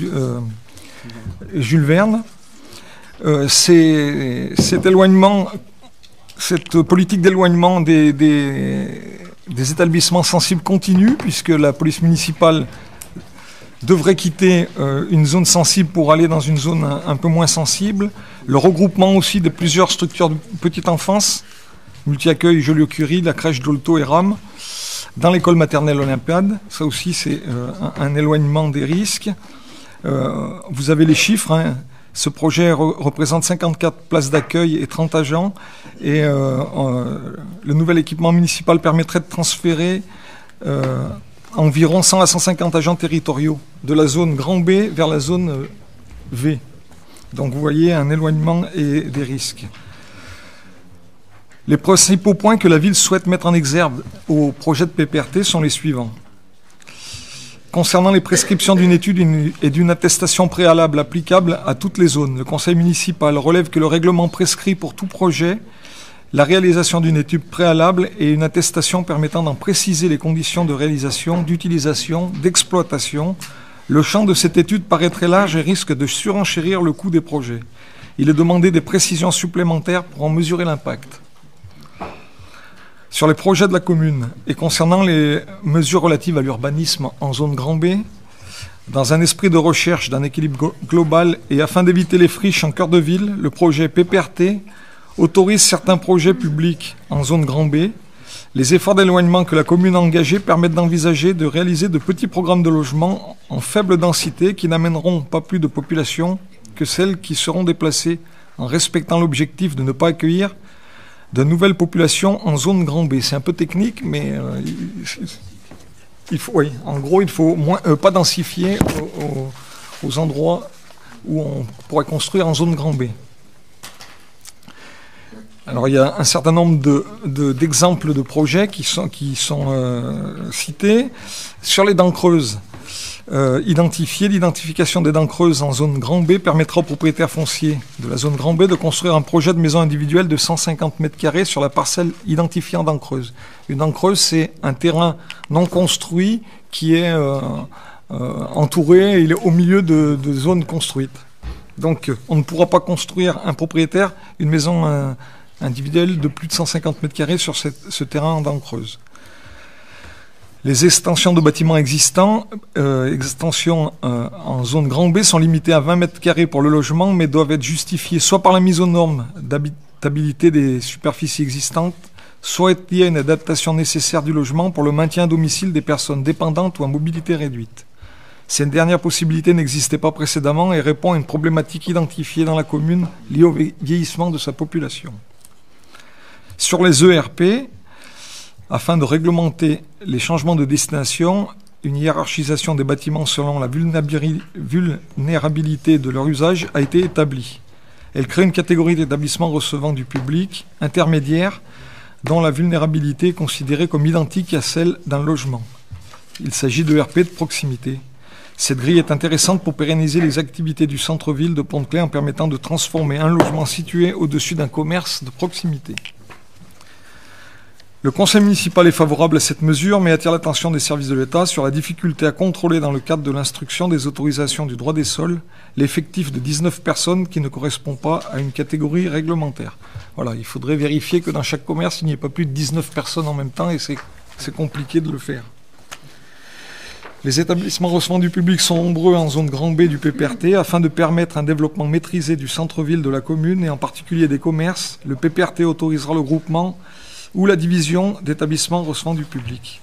Jules Verne. Cet éloignement, cette politique d'éloignement des établissements sensibles continue, puisque la police municipale devrait quitter une zone sensible pour aller dans une zone un peu moins sensible. Le regroupement aussi de plusieurs structures de petite enfance, multi-accueil, Joliot-Curie, la crèche d'Olto et Ram, dans l'école maternelle Olympiade. Ça aussi, c'est un éloignement des risques. Vous avez les chiffres. Ce projet représente 54 places d'accueil et 30 agents. Et le nouvel équipement municipal permettrait de transférer environ 100 à 150 agents territoriaux de la zone grand B vers la zone V. Donc vous voyez un éloignement et des risques. Les principaux points que la ville souhaite mettre en exergue au projet de PPRT sont les suivants. Concernant les prescriptions d'une étude et d'une attestation préalable applicable à toutes les zones, le conseil municipal relève que le règlement prescrit pour tout projet la réalisation d'une étude préalable et une attestation permettant d'en préciser les conditions de réalisation, d'utilisation, d'exploitation. Le champ de cette étude paraît très large et risque de surenchérir le coût des projets. Il est demandé des précisions supplémentaires pour en mesurer l'impact. Sur les projets de la commune et concernant les mesures relatives à l'urbanisme en zone grand B, dans un esprit de recherche d'un équilibre global et afin d'éviter les friches en cœur de ville, le projet PPRT autorise certains projets publics en zone grand B. Les efforts d'éloignement que la commune a engagés permettent d'envisager de réaliser de petits programmes de logement en faible densité qui n'amèneront pas plus de population que celles qui seront déplacées en respectant l'objectif de ne pas accueillir de nouvelles populations en zone grand B. C'est un peu technique, mais il faut, oui, en gros, il faut pas densifier aux endroits où on pourrait construire en zone grand B. Alors, il y a un certain nombre d'exemples de projets qui sont cités. Sur les dents creuses, l'identification des dents creuses en zone grand B permettra aux propriétaires fonciers de la zone grand B de construire un projet de maison individuelle de 150 m² sur la parcelle identifiée en dents creuses. Une dent creuse, c'est un terrain non construit qui est entouré, il est au milieu de zones construites. Donc, on ne pourra pas construire un propriétaire une maison individuelle de plus de 150 m² sur ce terrain en dents creuses. Les extensions de bâtiments existants, en zone grand B, sont limitées à 20 m² pour le logement, mais doivent être justifiées soit par la mise aux normes d'habitabilité des superficies existantes, soit il y a une adaptation nécessaire du logement pour le maintien à domicile des personnes dépendantes ou à mobilité réduite. Cette dernière possibilité n'existait pas précédemment et répond à une problématique identifiée dans la commune liée au vieillissement de sa population. Sur les ERP, afin de réglementer les changements de destination, une hiérarchisation des bâtiments selon la vulnérabilité de leur usage a été établie. Elle crée une catégorie d'établissements recevant du public intermédiaire dont la vulnérabilité est considérée comme identique à celle d'un logement. Il s'agit d'ERP de proximité. Cette grille est intéressante pour pérenniser les activités du centre-ville de Pont-de-Claix en permettant de transformer un logement situé au-dessus d'un commerce de proximité. Le conseil municipal est favorable à cette mesure, mais attire l'attention des services de l'État sur la difficulté à contrôler dans le cadre de l'instruction des autorisations du droit des sols l'effectif de 19 personnes qui ne correspond pas à une catégorie réglementaire. Voilà, il faudrait vérifier que dans chaque commerce, il n'y ait pas plus de 19 personnes en même temps et c'est compliqué de le faire. Les établissements recevant du public sont nombreux en zone grand B du PPRT. Afin de permettre un développement maîtrisé du centre-ville de la commune et en particulier des commerces, le PPRT autorisera le groupement ou la division d'établissements recevant du public.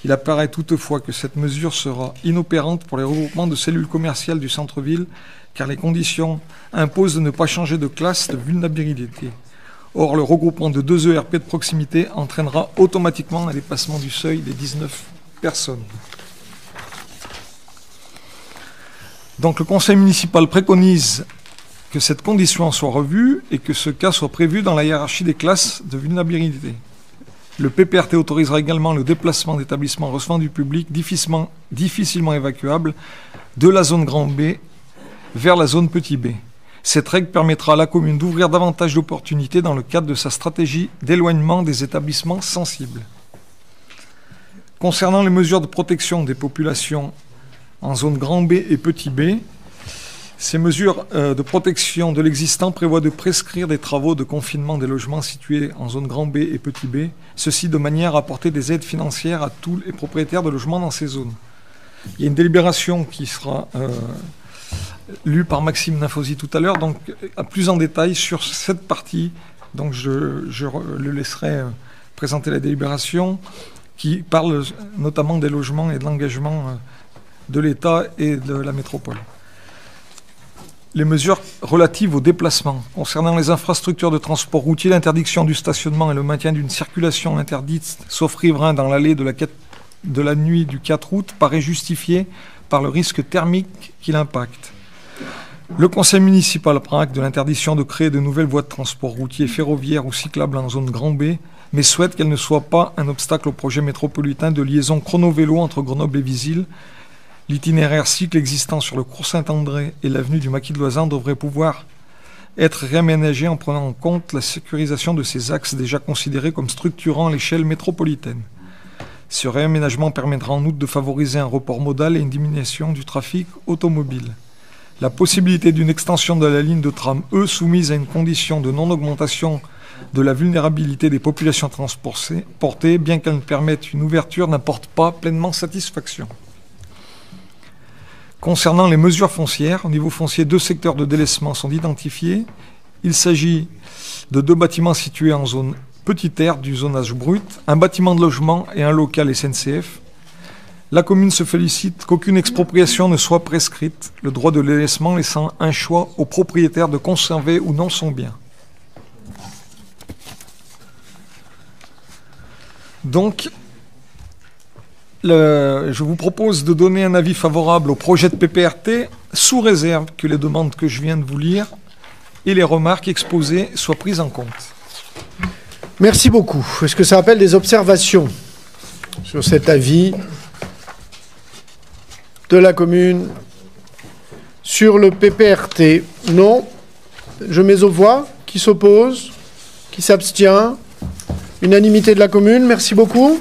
Il apparaît toutefois que cette mesure sera inopérante pour les regroupements de cellules commerciales du centre-ville, car les conditions imposent de ne pas changer de classe de vulnérabilité. Or, le regroupement de 2 ERP de proximité entraînera automatiquement un dépassement du seuil des 19 personnes. Donc le conseil municipal préconise que cette condition soit revue et que ce cas soit prévu dans la hiérarchie des classes de vulnérabilité. Le PPRT autorisera également le déplacement d'établissements recevant du public difficilement évacuables de la zone grand B vers la zone petit b. Cette règle permettra à la commune d'ouvrir davantage d'opportunités dans le cadre de sa stratégie d'éloignement des établissements sensibles. Concernant les mesures de protection des populations en zone grand B et petit b, ces mesures de protection de l'existant prévoient de prescrire des travaux de confinement des logements situés en zone grand B et petit b, ceci de manière à apporter des aides financières à tous les propriétaires de logements dans ces zones. Il y a une délibération qui sera lue par Maxime Nafosi tout à l'heure, donc plus en détail sur cette partie. Donc je le laisserai présenter la délibération qui parle notamment des logements et de l'engagement de l'État et de la métropole. Les mesures relatives au déplacement. Concernant les infrastructures de transport routier, l'interdiction du stationnement et le maintien d'une circulation interdite, sauf riverains, dans l'allée de la nuit du 4 août, paraît justifié par le risque thermique qu'il impacte. Le conseil municipal prend acte de l'interdiction de créer de nouvelles voies de transport routier, ferroviaire ou cyclable en zone grand B, mais souhaite qu'elle ne soit pas un obstacle au projet métropolitain de liaison chrono-vélo entre Grenoble et Visil. L'itinéraire cycle existant sur le cours Saint-André et l'avenue du Maquis de Loisan devrait pouvoir être réaménagé en prenant en compte la sécurisation de ces axes déjà considérés comme structurants à l'échelle métropolitaine. Ce réaménagement permettra en outre de favoriser un report modal et une diminution du trafic automobile. La possibilité d'une extension de la ligne de tram E soumise à une condition de non-augmentation de la vulnérabilité des populations transportées, bien qu'elle permette une ouverture, n'apporte pas pleinement satisfaction. Concernant les mesures foncières, au niveau foncier, 2 secteurs de délaissement sont identifiés. Il s'agit de 2 bâtiments situés en zone petit air du zonage brut, un bâtiment de logement et un local SNCF. La commune se félicite qu'aucune expropriation ne soit prescrite, le droit de délaissement laissant un choix au propriétaire de conserver ou non son bien. Donc, je vous propose de donner un avis favorable au projet de PPRT sous réserve que les demandes que je viens de vous lire et les remarques exposées soient prises en compte. Merci beaucoup. Est-ce que ça appelle des observations sur cet avis de la commune sur le PPRT? Non. Je mets aux voix. Qui s'oppose? Qui s'abstient? Unanimité de la commune. Merci beaucoup.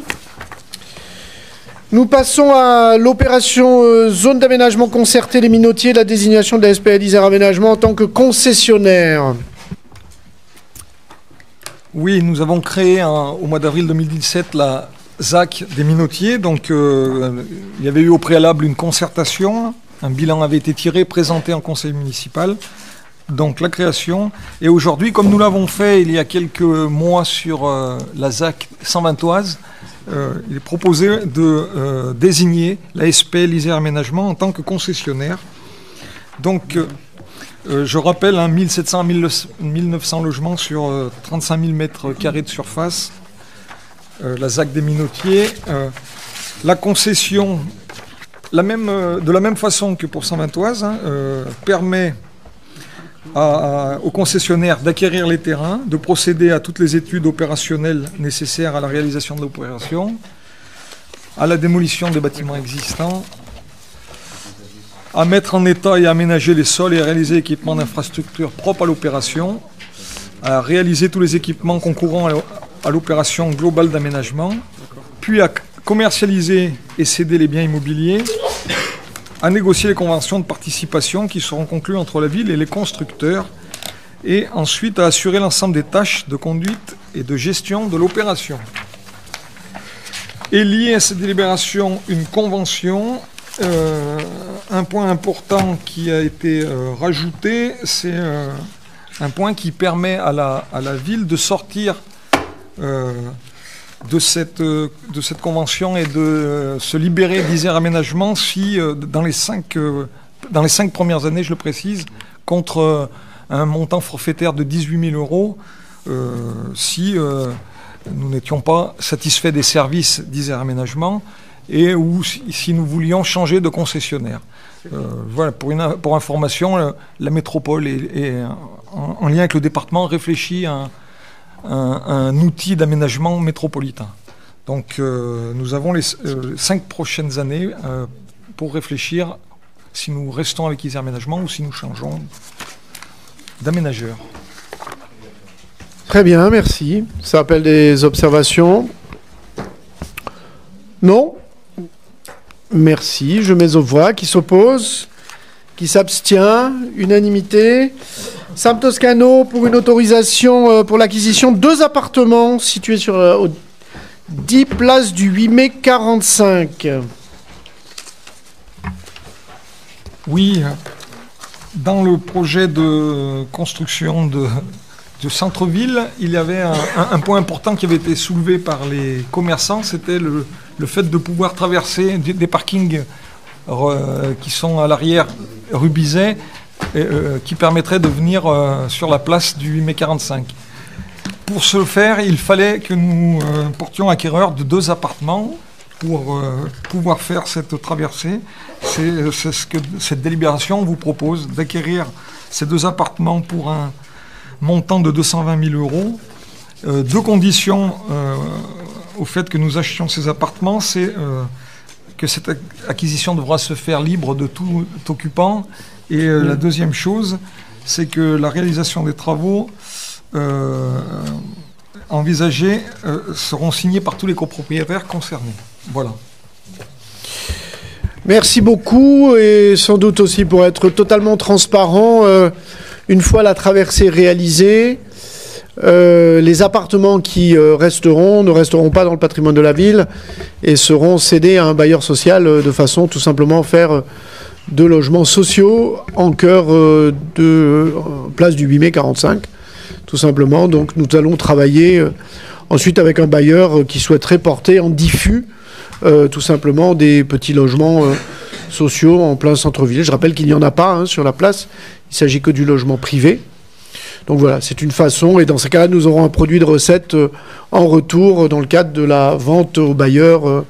Nous passons à l'opération zone d'aménagement concerté Les Minotiers, la désignation de la SPL Isère Aménagement en tant que concessionnaire. Oui, nous avons créé au mois d'avril 2017 la ZAC des Minotiers. Donc, il y avait eu au préalable une concertation. Un bilan avait été tiré, présenté en conseil municipal. Donc, la création. Et aujourd'hui, comme nous l'avons fait il y a quelques mois sur la ZAC 120oise, il est proposé de désigner la SPL Isère Aménagement en tant que concessionnaire. Donc, je rappelle, 1700 à 1900 logements sur 35 000 mètres carrés de surface. La ZAC des Minotiers. La concession, de la même façon que pour 120oise, permet aux concessionnaires d'acquérir les terrains, de procéder à toutes les études opérationnelles nécessaires à la réalisation de l'opération, à la démolition des bâtiments existants, à mettre en état et aménager les sols et à réaliser l'équipement d'infrastructures propres à l'opération, à réaliser tous les équipements concourant à l'opération globale d'aménagement, puis à commercialiser et céder les biens immobiliers, à négocier les conventions de participation qui seront conclues entre la ville et les constructeurs, et ensuite à assurer l'ensemble des tâches de conduite et de gestion de l'opération. Et lié à cette délibération, une convention. Un point important qui a été rajouté, c'est un point qui permet à la ville de sortir de cette convention et de se libérer d'Isère Aménagement si, dans les 5 premières années, je le précise, contre un montant forfaitaire de 18 000 €, si nous n'étions pas satisfaits des services d'Isère Aménagement et ou si nous voulions changer de concessionnaire. Voilà, pour information, la métropole est en lien avec le département réfléchit à un outil d'aménagement métropolitain. Donc nous avons les 5 prochaines années pour réfléchir si nous restons avec Isère Aménagement ou si nous changeons d'aménageur. Très bien, merci. Ça appelle des observations? Non? Merci. Je mets aux voix. Qui s'oppose? Qui s'abstient? Unanimité. Sam Toscano pour une autorisation pour l'acquisition de 2 appartements situés sur 10 place du 8 mai 45. Oui, dans le projet de construction de centre-ville, il y avait un point important qui avait été soulevé par les commerçants, c'était le fait de pouvoir traverser des parkings qui sont à l'arrière rue Bizet, qui permettraient de venir sur la place du 8 mai 45. Pour ce faire, il fallait que nous portions acquéreur de 2 appartements pour pouvoir faire cette traversée. C'est ce que cette délibération vous propose, d'acquérir ces 2 appartements pour un montant de 220 000 €. 2 conditions au fait que nous achetions ces appartements, c'est que cette acquisition devra se faire libre de tout occupant. Et la deuxième chose, c'est que la réalisation des travaux envisagés seront signés par tous les copropriétaires concernés. Voilà. Merci beaucoup, et sans doute aussi pour être totalement transparent, une fois la traversée réalisée, les appartements qui ne resteront pas dans le patrimoine de la ville et seront cédés à un bailleur social de façon tout simplement à faire de logements sociaux en cœur de place du 8 mai 45, tout simplement. Donc nous allons travailler ensuite avec un bailleur qui souhaiterait porter en diffus tout simplement des petits logements sociaux en plein centre-ville. Je rappelle qu'il n'y en a pas sur la place, il ne s'agit que du logement privé. Donc voilà, c'est une façon, et dans ce cas-là, nous aurons un produit de recette en retour dans le cadre de la vente aux bailleurs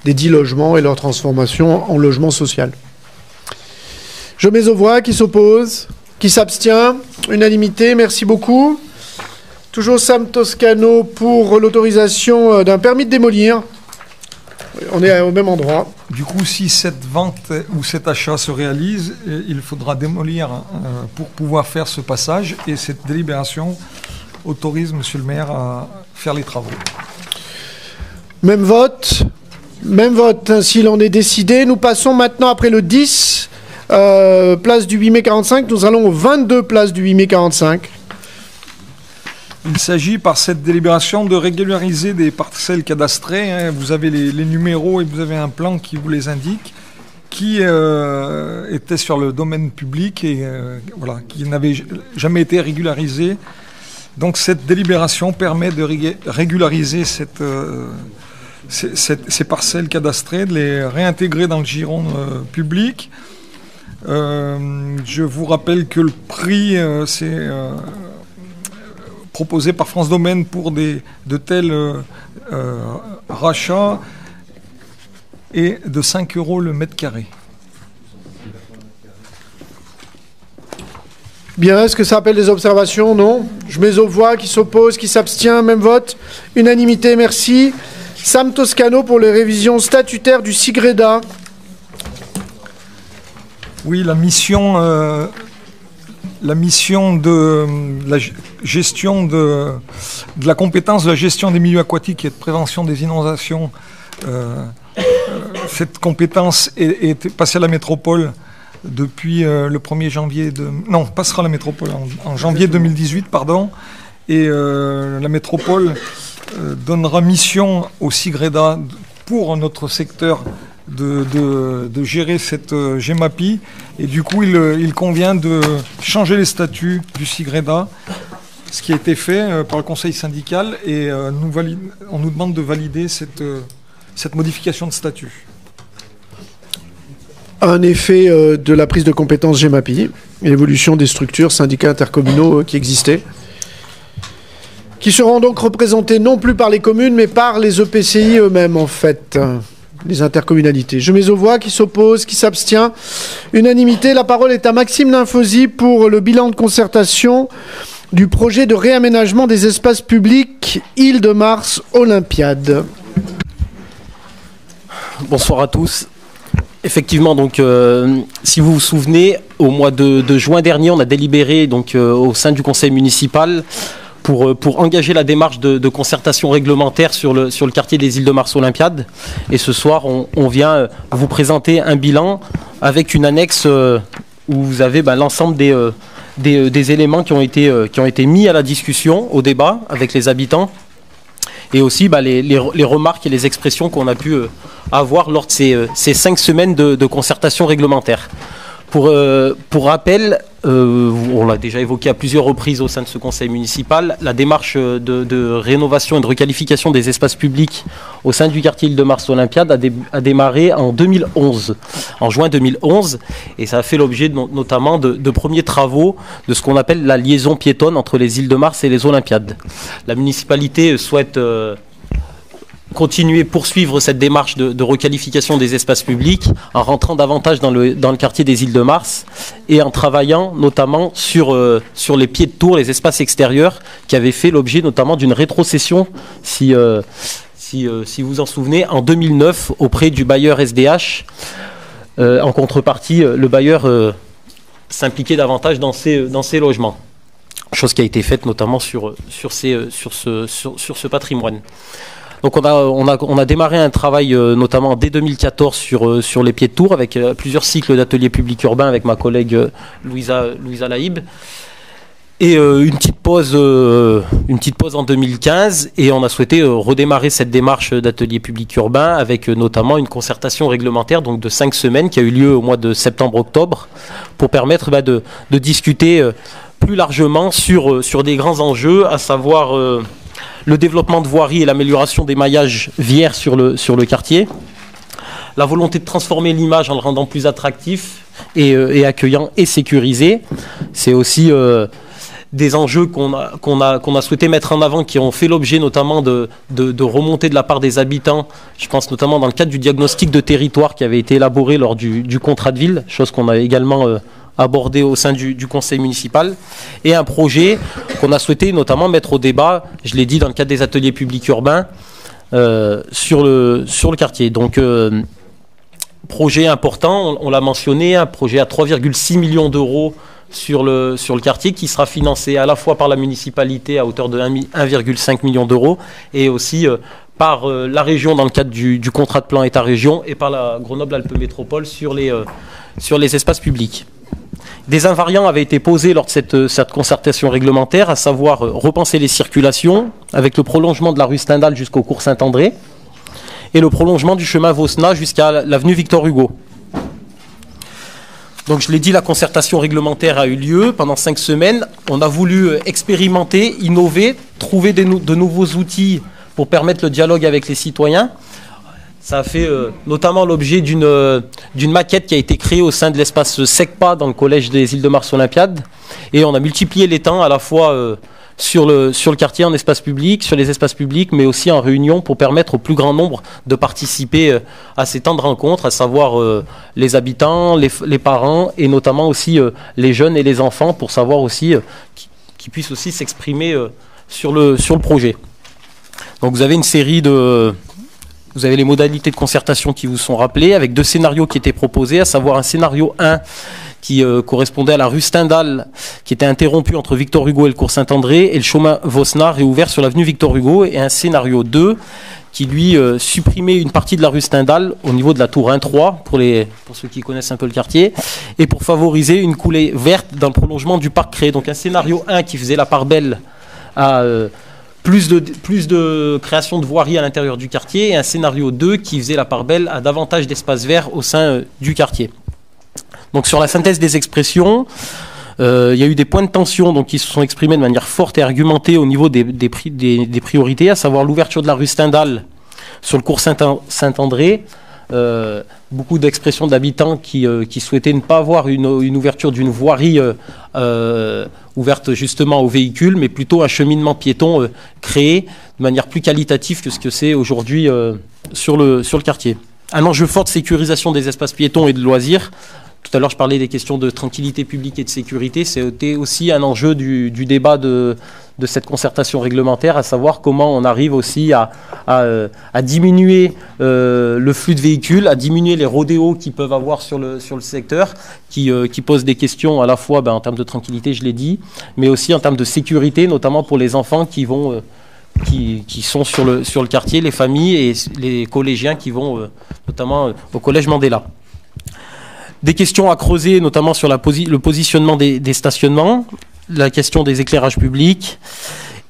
des 10 logements et leur transformation en logement social. Je mets aux voix. Qui s'oppose? Qui s'abstient? Unanimité, merci beaucoup. Toujours Sam Toscano pour l'autorisation d'un permis de démolir. On est au même endroit. Du coup, si cette vente ou cet achat se réalise, il faudra démolir pour pouvoir faire ce passage. Et cette délibération autorise Monsieur le maire à faire les travaux. Même vote. Même vote. Ainsi, il en est décidé. Nous passons maintenant, après le 10, place du 8 mai 45. Nous allons au 22 place du 8 mai 45. Il s'agit par cette délibération de régulariser des parcelles cadastrées. Vous avez les numéros et vous avez un plan qui vous les indique, qui était sur le domaine public et voilà, qui n'avait jamais été régularisé. Donc cette délibération permet de régulariser ces parcelles cadastrées, de les réintégrer dans le giron public. Je vous rappelle que le prix, c'est proposé par France Domaine pour de tels rachats et de 5 € le mètre carré. Bien, est-ce que ça appelle des observations? Non. Je mets aux voix. Qui s'oppose? Qui s'abstient? Même vote. Unanimité, merci. Sam Toscano pour les révisions statutaires du Sigreda. Oui, la mission de la gestion de la compétence de la gestion des milieux aquatiques et de prévention des inondations, cette compétence est passée à la métropole depuis le 1er janvier passera à la métropole en janvier 2018, pardon, et la métropole donnera mission au SIGREDA pour notre secteur de gérer cette GEMAPI, et du coup il convient de changer les statuts du SIGREDA, ce qui a été fait par le conseil syndical, et on nous demande de valider cette modification de statut. Un effet de la prise de compétence GEMAPI, l'évolution des structures syndicats intercommunaux qui existaient, qui seront donc représentés non plus par les communes, mais par les EPCI eux-mêmes, en fait, les intercommunalités. Je mets aux voix, qui s'oppose, qui s'abstient. Unanimité. La parole est à Maxime Ninfosi pour le bilan de concertation du projet de réaménagement des espaces publics Île-de-Mars Olympiade. Bonsoir à tous. Effectivement, donc, si vous vous souvenez, au mois de juin dernier, on a délibéré donc, au sein du conseil municipal pour engager la démarche de concertation réglementaire sur le quartier des Îles-de-Mars Olympiade. Et ce soir, on vient vous présenter un bilan avec une annexe où vous avez l'ensemble des éléments qui ont été mis à la discussion, au débat avec les habitants. Et aussi les remarques et les expressions qu'on a pu avoir lors de ces 5 semaines de concertation réglementaire. Pour rappel, on l'a déjà évoqué à plusieurs reprises au sein de ce conseil municipal, la démarche de rénovation et de requalification des espaces publics au sein du quartier Île-de-Mars Olympiade a démarré en 2011, en juin 2011, et ça a fait l'objet notamment de premiers travaux de ce qu'on appelle la liaison piétonne entre les Îles-de-Mars et les Olympiades. La municipalité souhaite poursuivre cette démarche de requalification des espaces publics en rentrant davantage dans le quartier des Îles-de-Mars et en travaillant notamment sur les pieds de tour, les espaces extérieurs qui avaient fait l'objet notamment d'une rétrocession, si vous vous en souvenez, en 2009 auprès du bailleur SDH. En contrepartie, le bailleur s'impliquait davantage dans ces logements. Chose qui a été faite notamment sur ce patrimoine. Donc on a démarré un travail notamment dès 2014 sur les pieds de tour avec plusieurs cycles d'ateliers publics urbains avec ma collègue Louisa Laïb. Et une petite pause en 2015, et on a souhaité redémarrer cette démarche d'ateliers publics urbains avec notamment une concertation réglementaire donc de 5 semaines qui a eu lieu au mois de septembre-octobre pour permettre de discuter plus largement sur des grands enjeux, à savoir le développement de voiries et l'amélioration des maillages viaires sur le quartier, la volonté de transformer l'image en le rendant plus attractif et accueillant et sécurisé. C'est aussi des enjeux qu'on a souhaité mettre en avant, qui ont fait l'objet notamment de remontées de la part des habitants. Je pense notamment dans le cadre du diagnostic de territoire qui avait été élaboré lors du contrat de ville, chose qu'on a également abordé au sein du conseil municipal, et un projet qu'on a souhaité notamment mettre au débat, je l'ai dit, dans le cadre des ateliers publics urbains, sur le quartier. Donc, projet important, on l'a mentionné, un projet à 3,6 millions d'euros sur le quartier, qui sera financé à la fois par la municipalité à hauteur de 1,5 million d'euros, et aussi par la région dans le cadre du contrat de plan État-région, et par la Grenoble-Alpes Métropole sur les espaces publics. Des invariants avaient été posés lors de cette concertation réglementaire, à savoir repenser les circulations avec le prolongement de la rue Stendhal jusqu'au cours Saint-André et le prolongement du chemin Vosna jusqu'à l'avenue Victor Hugo. Donc je l'ai dit, la concertation réglementaire a eu lieu pendant 5 semaines. On a voulu expérimenter, innover, trouver de nouveaux outils pour permettre le dialogue avec les citoyens. Ça a fait notamment l'objet d'une maquette qui a été créée au sein de l'espace SECPA dans le collège des Îles-de-Mars Olympiade. Et on a multiplié les temps à la fois sur le quartier en espace public, sur les espaces publics, mais aussi en réunion pour permettre au plus grand nombre de participer à ces temps de rencontre, à savoir les habitants, les parents et notamment aussi les jeunes et les enfants, pour savoir aussi qu'ils puissent aussi s'exprimer sur le projet. Donc vous avez une série Vous avez les modalités de concertation qui vous sont rappelées, avec 2 scénarios qui étaient proposés, à savoir un scénario 1 qui correspondait à la rue Stendhal, qui était interrompue entre Victor Hugo et le cours Saint-André, et le chemin Vosnard est ouvert sur l'avenue Victor Hugo, et un scénario 2 qui lui supprimait une partie de la rue Stendhal au niveau de la tour 1-3, pour ceux qui connaissent un peu le quartier, et pour favoriser une coulée verte dans le prolongement du parc créé. Donc un scénario 1 qui faisait la part belle à plus de création de voiries à l'intérieur du quartier, et un scénario 2 qui faisait la part belle à davantage d'espaces verts au sein du quartier. Donc sur la synthèse des expressions, il y a eu des points de tension donc, qui se sont exprimés de manière forte et argumentée au niveau des priorités, à savoir l'ouverture de la rue Stendhal sur le cours Saint-André. Beaucoup d'expressions d'habitants qui souhaitaient ne pas avoir une ouverture d'une voirie ouverte justement aux véhicules, mais plutôt un cheminement piéton créé de manière plus qualitative que ce que c'est aujourd'hui sur le quartier. Un enjeu fort de sécurisation des espaces piétons et de loisirs. Tout à l'heure, je parlais des questions de tranquillité publique et de sécurité. C'était aussi un enjeu du débat de cette concertation réglementaire, à savoir comment on arrive aussi à diminuer le flux de véhicules, à diminuer les rodéos qu'ils peuvent avoir sur le secteur, qui posent des questions à la fois en termes de tranquillité, je l'ai dit, mais aussi en termes de sécurité, notamment pour les enfants qui sont sur le quartier, les familles et les collégiens qui vont notamment au collège Mandela. Des questions à creuser, notamment sur le positionnement des stationnements, la question des éclairages publics,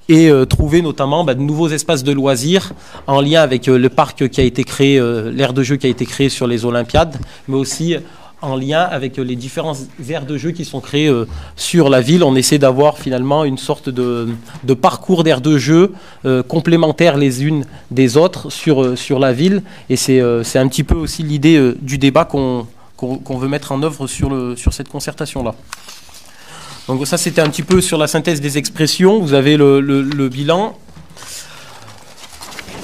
et trouver notamment de nouveaux espaces de loisirs en lien avec le parc qui a été créé, l'aire de jeu qui a été créé sur les Olympiades, mais aussi en lien avec les différents aires de jeu qui sont créées sur la ville. On essaie d'avoir finalement une sorte de parcours d'aires de jeu complémentaires les unes des autres sur la ville, et c'est un petit peu aussi l'idée du débat qu'on veut mettre en œuvre sur cette concertation-là. Donc ça, c'était un petit peu sur la synthèse des expressions. Vous avez le bilan.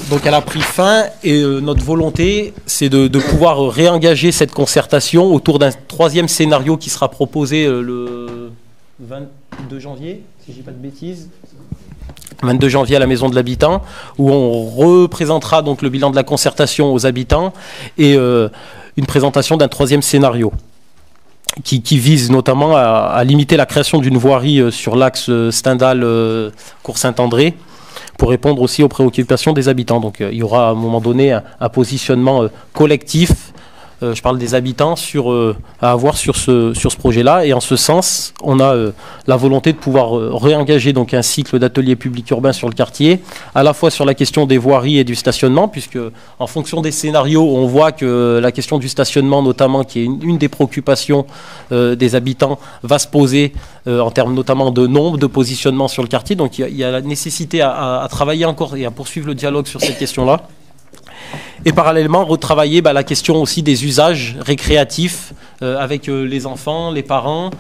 Donc elle a pris fin, et notre volonté, c'est de pouvoir réengager cette concertation autour d'un 3e scénario qui sera proposé le 22 janvier, si je ne dis pas de bêtises. 22 janvier à la Maison de l'Habitant, où on représentera donc le bilan de la concertation aux habitants, et une présentation d'un 3e scénario qui vise notamment à limiter la création d'une voirie sur l'axe Stendhal-Cours Saint-André, pour répondre aussi aux préoccupations des habitants. Donc il y aura à un moment donné un positionnement collectif, je parle des habitants, à avoir sur ce projet-là. Et en ce sens, on a la volonté de pouvoir réengager donc un cycle d'ateliers publics urbains sur le quartier, à la fois sur la question des voiries et du stationnement, puisque en fonction des scénarios, on voit que la question du stationnement, notamment, qui est une des préoccupations des habitants, va se poser en termes notamment de nombre, de positionnement sur le quartier. Donc il y a la nécessité à travailler encore et à poursuivre le dialogue sur cette question-là. Et parallèlement, retravailler la question aussi des usages récréatifs avec les enfants, les parents,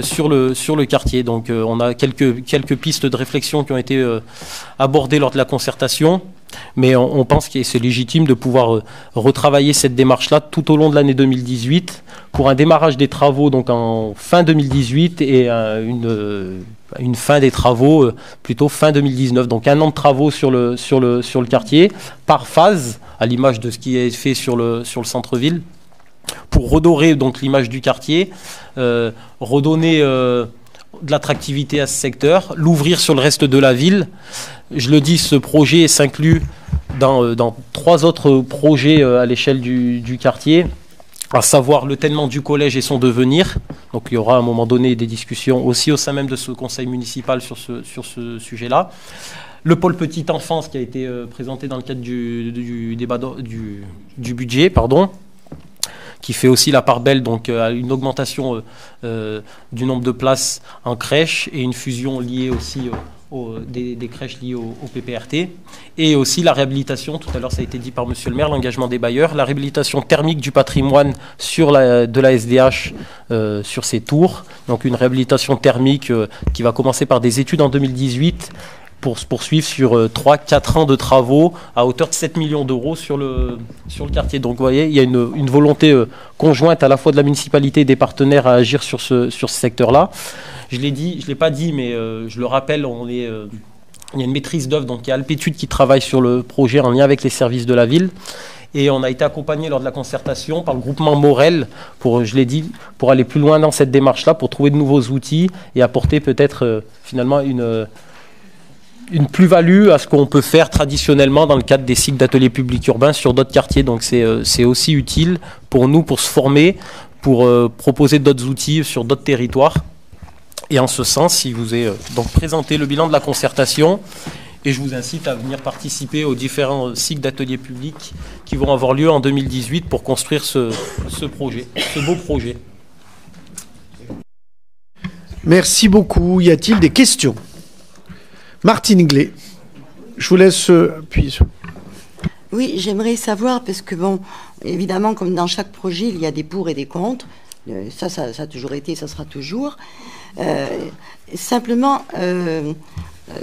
sur le quartier. Donc on a quelques pistes de réflexion qui ont été abordées lors de la concertation, mais on pense que c'est légitime de pouvoir retravailler cette démarche-là tout au long de l'année 2018 pour un démarrage des travaux donc en fin 2018 et une fin des travaux plutôt fin 2019. Donc 1 an de travaux sur le quartier par phase, à l'image de ce qui est fait sur le centre-ville, pour redorer donc l'image du quartier, redonner de l'attractivité à ce secteur, l'ouvrir sur le reste de la ville. Je le dis, ce projet s'inclut dans 3 autres projets à l'échelle du quartier, à savoir le tènement du collège et son devenir. Donc il y aura à un moment donné des discussions aussi au sein même de ce conseil municipal sur ce sujet-là. Le pôle petite enfance qui a été présenté dans le cadre du débat du budget, qui fait aussi la part belle donc à une augmentation du nombre de places en crèche et une fusion liée aussi des crèches liées au PPRT, et aussi la réhabilitation, tout à l'heure ça a été dit par monsieur le maire, l'engagement des bailleurs, la réhabilitation thermique du patrimoine de la SDH sur ces tours, donc une réhabilitation thermique qui va commencer par des études en 2018 pour se poursuivre sur 3-4 ans de travaux à hauteur de 7 millions d'euros sur le quartier. Donc vous voyez, il y a une volonté conjointe à la fois de la municipalité et des partenaires à agir sur ce secteur-là. Je l'ai pas dit, mais je le rappelle, on est Il y a une maîtrise d'œuvre, donc il y a Alpétude qui travaille sur le projet en lien avec les services de la ville. Et on a été accompagné lors de la concertation par le groupement Morel, pour, je l'ai dit, pour aller plus loin dans cette démarche-là, pour trouver de nouveaux outils et apporter peut-être finalement une plus-value à ce qu'on peut faire traditionnellement dans le cadre des cycles d'ateliers publics urbains sur d'autres quartiers. Donc c'est aussi utile pour nous, pour se former, pour proposer d'autres outils sur d'autres territoires. Et en ce sens, il vous est donc présenté le bilan de la concertation et je vous incite à venir participer aux différents cycles d'ateliers publics qui vont avoir lieu en 2018 pour construire ce projet, ce beau projet. Merci beaucoup. Y a-t-il des questions? Martine Glay, je vous laisse appuyer sur... Oui, j'aimerais savoir, parce que bon, évidemment, comme dans chaque projet, il y a des pour et des contre. Ça a toujours été, ça sera toujours. Simplement,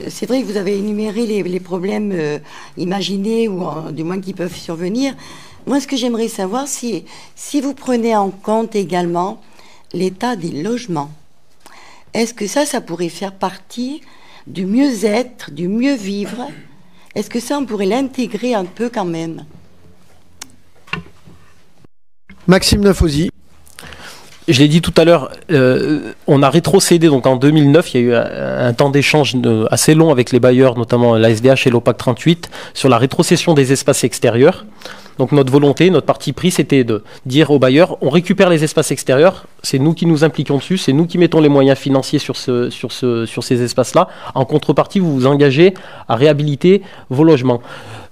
c'est vrai que vous avez énuméré les problèmes imaginés ou du moins qui peuvent survenir. Moi, ce que j'aimerais savoir, si vous prenez en compte également l'état des logements, est-ce que ça pourrait faire partie du mieux-être, du mieux-vivre? Est-ce que ça, on pourrait l'intégrer un peu quand même? Maxime Neufauzy. Je l'ai dit tout à l'heure, on a rétrocédé, donc en 2009, il y a eu un temps d'échange assez long avec les bailleurs, notamment la SDH et l'OPAC 38, sur la rétrocession des espaces extérieurs. Donc notre volonté, notre parti pris, c'était de dire aux bailleurs, on récupère les espaces extérieurs, c'est nous qui nous impliquons dessus, c'est nous qui mettons les moyens financiers sur ces espaces-là. En contrepartie, vous vous engagez à réhabiliter vos logements.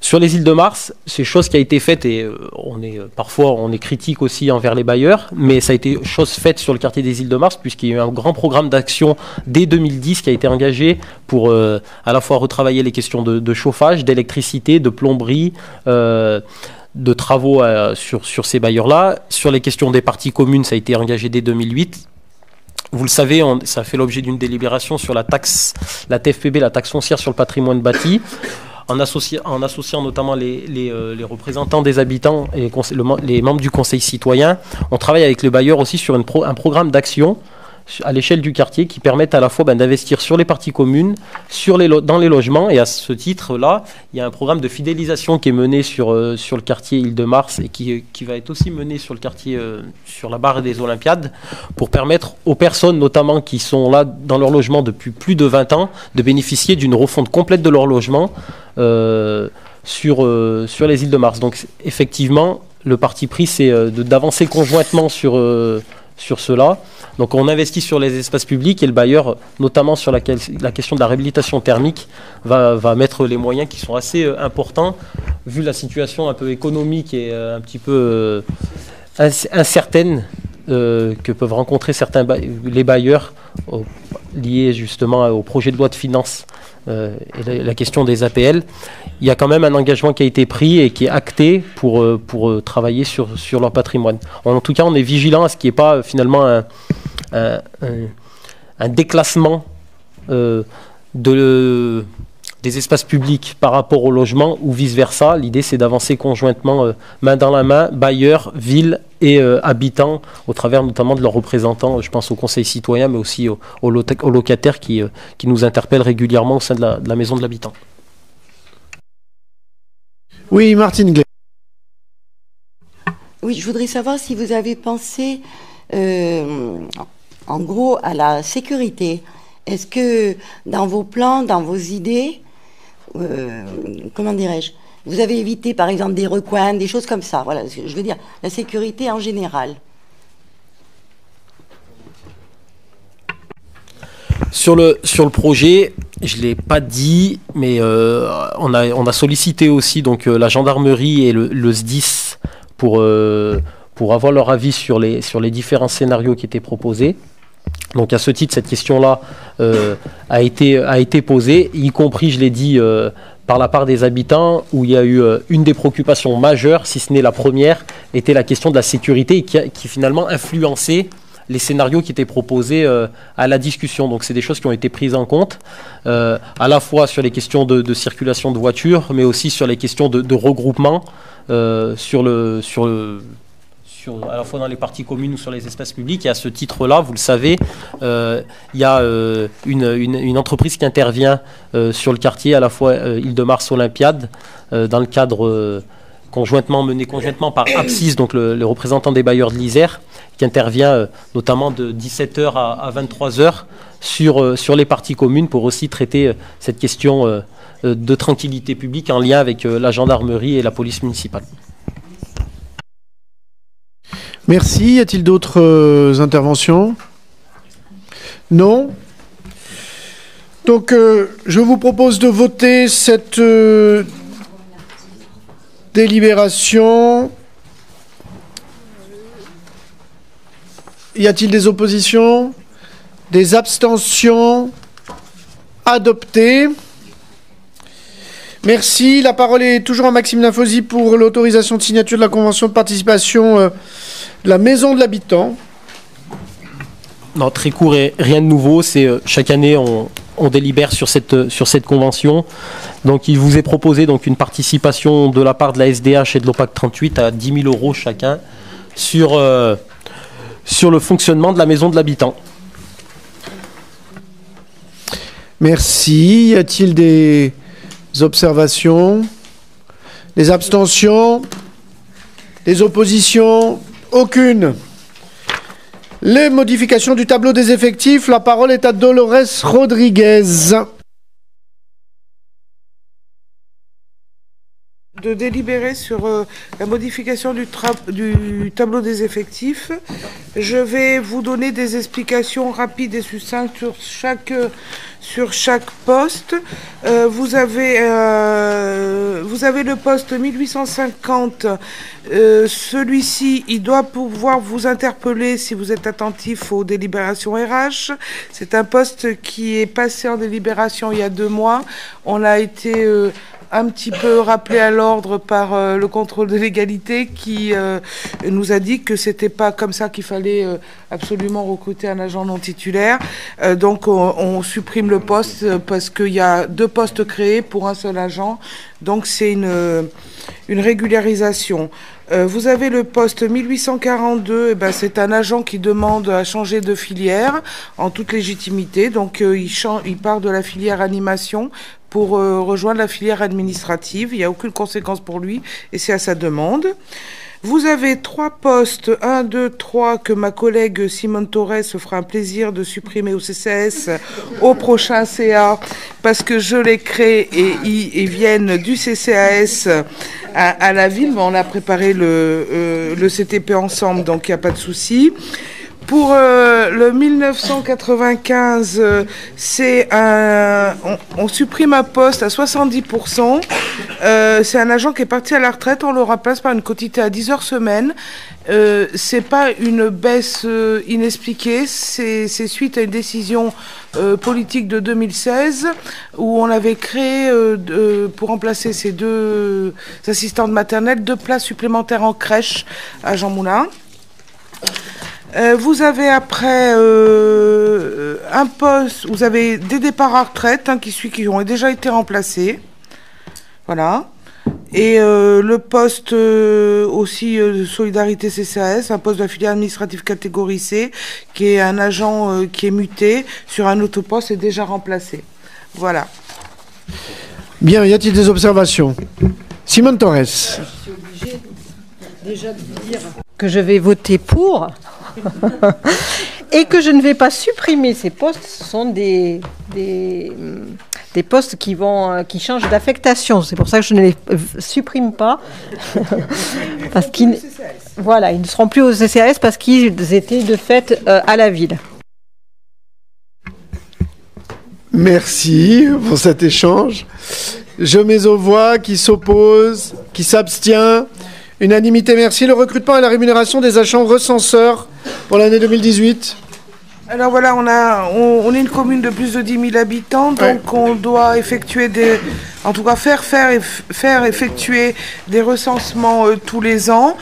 Sur les îles de Mars, c'est chose qui a été faite et parfois on est critique aussi envers les bailleurs, mais ça a été chose faite sur le quartier des îles de Mars puisqu'il y a eu un grand programme d'action dès 2010 qui a été engagé pour à la fois retravailler les questions de chauffage, d'électricité, de plomberie, de travaux sur ces bailleurs-là. Sur les questions des parties communes, ça a été engagé dès 2008. Vous le savez, ça a fait l'objet d'une délibération sur la TFPB, la taxe foncière sur le patrimoine bâti, en associant notamment les représentants des habitants et les membres du conseil citoyen. On travaille avec le bailleur aussi sur un programme d'action à l'échelle du quartier qui permettent à la fois d'investir sur les parties communes, dans les logements, et à ce titre-là, il y a un programme de fidélisation qui est mené sur le quartier Île-de-Mars et qui va être aussi mené sur le quartier, sur la barre des Olympiades, pour permettre aux personnes notamment qui sont là dans leur logement depuis plus de 20 ans de bénéficier d'une refonte complète de leur logement sur les îles de Mars. Donc effectivement, le parti pris, c'est d'avancer conjointement sur cela. Donc on investit sur les espaces publics et le bailleur, notamment sur la question de la réhabilitation thermique, va mettre les moyens qui sont assez importants, vu la situation un peu économique et un petit peu incertaine que peuvent rencontrer les bailleurs liés justement au projet de loi de finances et la question des APL. Il y a quand même un engagement qui a été pris et qui est acté pour travailler sur leur patrimoine. En tout cas, on est vigilant à ce qu'il n'y ait pas finalement un déclassement des espaces publics par rapport au logement ou vice-versa. L'idée, c'est d'avancer conjointement, main dans la main, bailleurs, villes et habitants, au travers notamment de leurs représentants, je pense au conseil citoyen, mais aussi aux locataires qui nous interpellent régulièrement au sein de la maison de l'habitant. Oui, Martine Glay. Oui, je voudrais savoir si vous avez pensé, en gros, à la sécurité. Est-ce que dans vos plans, dans vos idées, comment dirais-je, vous avez évité par exemple des recoins, des choses comme ça? Voilà, je veux dire, la sécurité en général. Sur le projet, je ne l'ai pas dit, mais on a sollicité aussi donc, la gendarmerie et le SDIS pour avoir leur avis sur les différents scénarios qui étaient proposés. Donc à ce titre, cette question-là a été posée, y compris, je l'ai dit, par la part des habitants, où il y a eu une des préoccupations majeures, si ce n'est la première, était la question de la sécurité qui finalement influençait les scénarios qui étaient proposés à la discussion. Donc c'est des choses qui ont été prises en compte, à la fois sur les questions de circulation de voitures, mais aussi sur les questions de regroupement sur à la fois dans les parties communes ou sur les espaces publics. Et à ce titre-là, vous le savez, il y a une entreprise qui intervient sur le quartier, à la fois Île-de-Mars Olympiade, dans le cadre mené conjointement par Apsis, donc le représentant des bailleurs de l'Isère, qui intervient notamment de 17h à 23h sur les parties communes pour aussi traiter cette question de tranquillité publique en lien avec la gendarmerie et la police municipale. Merci. Y a-t-il d'autres interventions? Non. Donc, je vous propose de voter cette délibération. Y a-t-il des oppositions? Des abstentions? Adopté. Merci. La parole est toujours à Maxime Linfosi pour l'autorisation de signature de la convention de participation de la Maison de l'Habitant. Non, très court et rien de nouveau. C'est chaque année on délibère sur cette convention. Donc il vous est proposé donc une participation de la part de la SDH et de l'OPAC 38 à 10 000 € chacun sur le fonctionnement de la Maison de l'Habitant. Merci. Y a-t-il des observations? Des abstentions? Des oppositions? Aucune. Les modifications du tableau des effectifs, la parole est à Dolores Rodriguez. De délibérer sur la modification du tableau des effectifs. Je vais vous donner des explications rapides et succinctes sur chaque poste. Vous avez le poste 1850. Celui-ci, il doit pouvoir vous interpeller si vous êtes attentif aux délibérations RH. C'est un poste qui est passé en délibération il y a 2 mois. On a été un petit peu rappelé à l'ordre par le contrôle de légalité qui nous a dit que c'était pas comme ça qu'il fallait absolument recruter un agent non titulaire. Donc on supprime le poste parce qu'il y a 2 postes créés pour un seul agent. Donc c'est une régularisation. Vous avez le poste 1842, eh ben, c'est un agent qui demande à changer de filière en toute légitimité. Donc il part de la filière animation pour rejoindre la filière administrative. Il n'y a aucune conséquence pour lui et c'est à sa demande. Vous avez 3 postes, 1, 2, 3, que ma collègue Simone Torres se fera un plaisir de supprimer au CCAS au prochain CA, parce que je les crée et ils viennent du CCAS à la ville. Mais on a préparé le CTP ensemble, donc il n'y a pas de souci. Pour le 1995, on supprime un poste à 70%. C'est un agent qui est parti à la retraite, on le remplace par une quotité à 10 heures semaine. C'est pas une baisse inexpliquée, c'est suite à une décision politique de 2016 où on avait créé pour remplacer ces 2 assistantes maternelles 2 places supplémentaires en crèche à Jean Moulin. Vous avez après un poste, vous avez des départs à retraite qui ont déjà été remplacés. Voilà. Et le poste aussi de Solidarité CCAS, un poste de la filière administrative catégorie C, qui est un agent qui est muté sur un autre poste est déjà remplacé. Voilà. Bien, y a-t-il des observations? Simone Torres. Je suis obligée déjà de vous dire que je vais voter pour et que je ne vais pas supprimer ces postes. Ce sont des postes qui changent d'affectation. C'est pour ça que je ne les supprime pas. Parce qu'ils ne seront plus au CCAS parce qu'ils étaient de fait à la ville. Merci pour cet échange. Je mets aux voix qui s'oppose, qui s'abstient. Unanimité, merci. Le recrutement et la rémunération des agents recenseurs pour l'année 2018. Alors voilà, on est une commune de plus de 10 000 habitants, donc on doit effectuer faire effectuer des recensements tous les ans.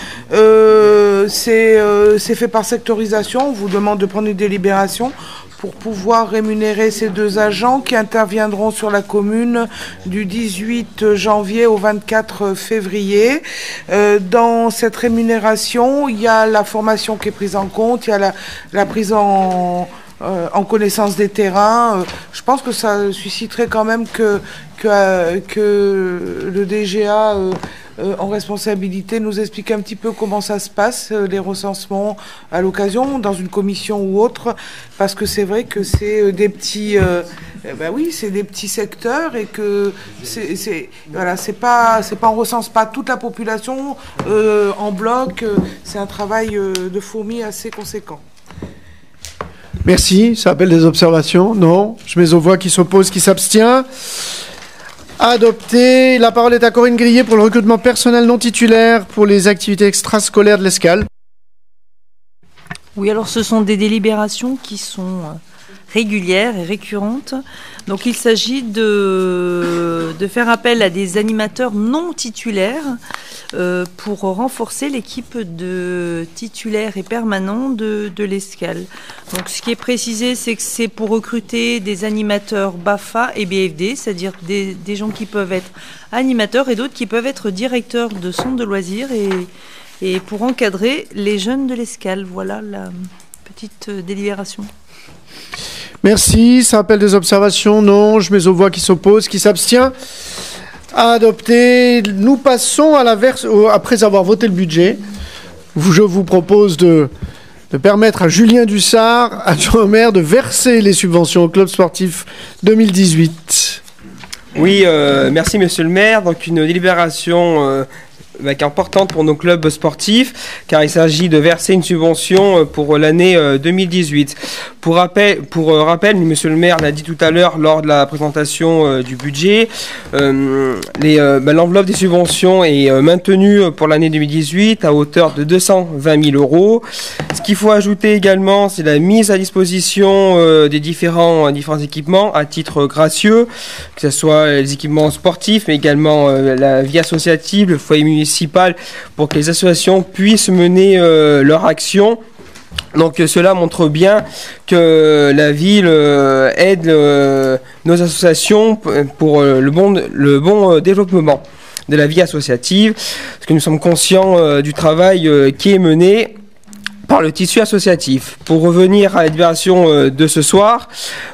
C'est fait par sectorisation. On vous demande de prendre une délibération pour pouvoir rémunérer ces 2 agents qui interviendront sur la commune du 18 janvier au 24 février. Dans cette rémunération, il y a la formation qui est prise en compte, il y a la prise en connaissance des terrains. Je pense que ça susciterait quand même que le DGA en responsabilité nous explique un petit peu comment ça se passe, les recensements à l'occasion, dans une commission ou autre, parce que c'est vrai que c'est des petits... c'est des petits secteurs et que on recense pas toute la population en bloc, c'est un travail de fourmi assez conséquent. Merci. Ça appelle des observations? Non. Je mets aux voix qui s'oppose, qui s'abstient. Adopté. La parole est à Corinne Grillet pour le recrutement personnel non titulaire pour les activités extrascolaires de l'Escale. Oui, alors ce sont des délibérations qui sont régulières et récurrentes. Donc il s'agit de faire appel à des animateurs non titulaires pour renforcer l'équipe de titulaires et permanents de l'Escale. Donc ce qui est précisé, c'est que c'est pour recruter des animateurs BAFA et BFD, c'est-à-dire des gens qui peuvent être animateurs et d'autres qui peuvent être directeurs de centres de loisirs et pour encadrer les jeunes de l'Escale. Voilà la petite délibération. Merci. Ça appelle des observations? Non. Je mets aux voix qui s'oppose, qui s'abstient. Adopté. Nous passons à après avoir voté le budget. Je vous propose de permettre à Julien Dussart, adjoint au maire, de verser les subventions au club sportif 2018. Oui, merci monsieur le maire. Donc une délibération importante pour nos clubs sportifs, car il s'agit de verser une subvention pour l'année 2018. Pour rappel, monsieur le maire l'a dit tout à l'heure lors de la présentation du budget, l'enveloppe des subventions est maintenue pour l'année 2018 à hauteur de 220 000 euros. Ce qu'il faut ajouter également, c'est la mise à disposition des différents équipements à titre gracieux, que ce soit les équipements sportifs, mais également la vie associative, le foyer municipal, pour que les associations puissent mener leur action. Donc cela montre bien que la ville aide nos associations pour le bon développement de la vie associative, parce que nous sommes conscients du travail qui est mené par le tissu associatif. Pour revenir à la délibération de ce soir,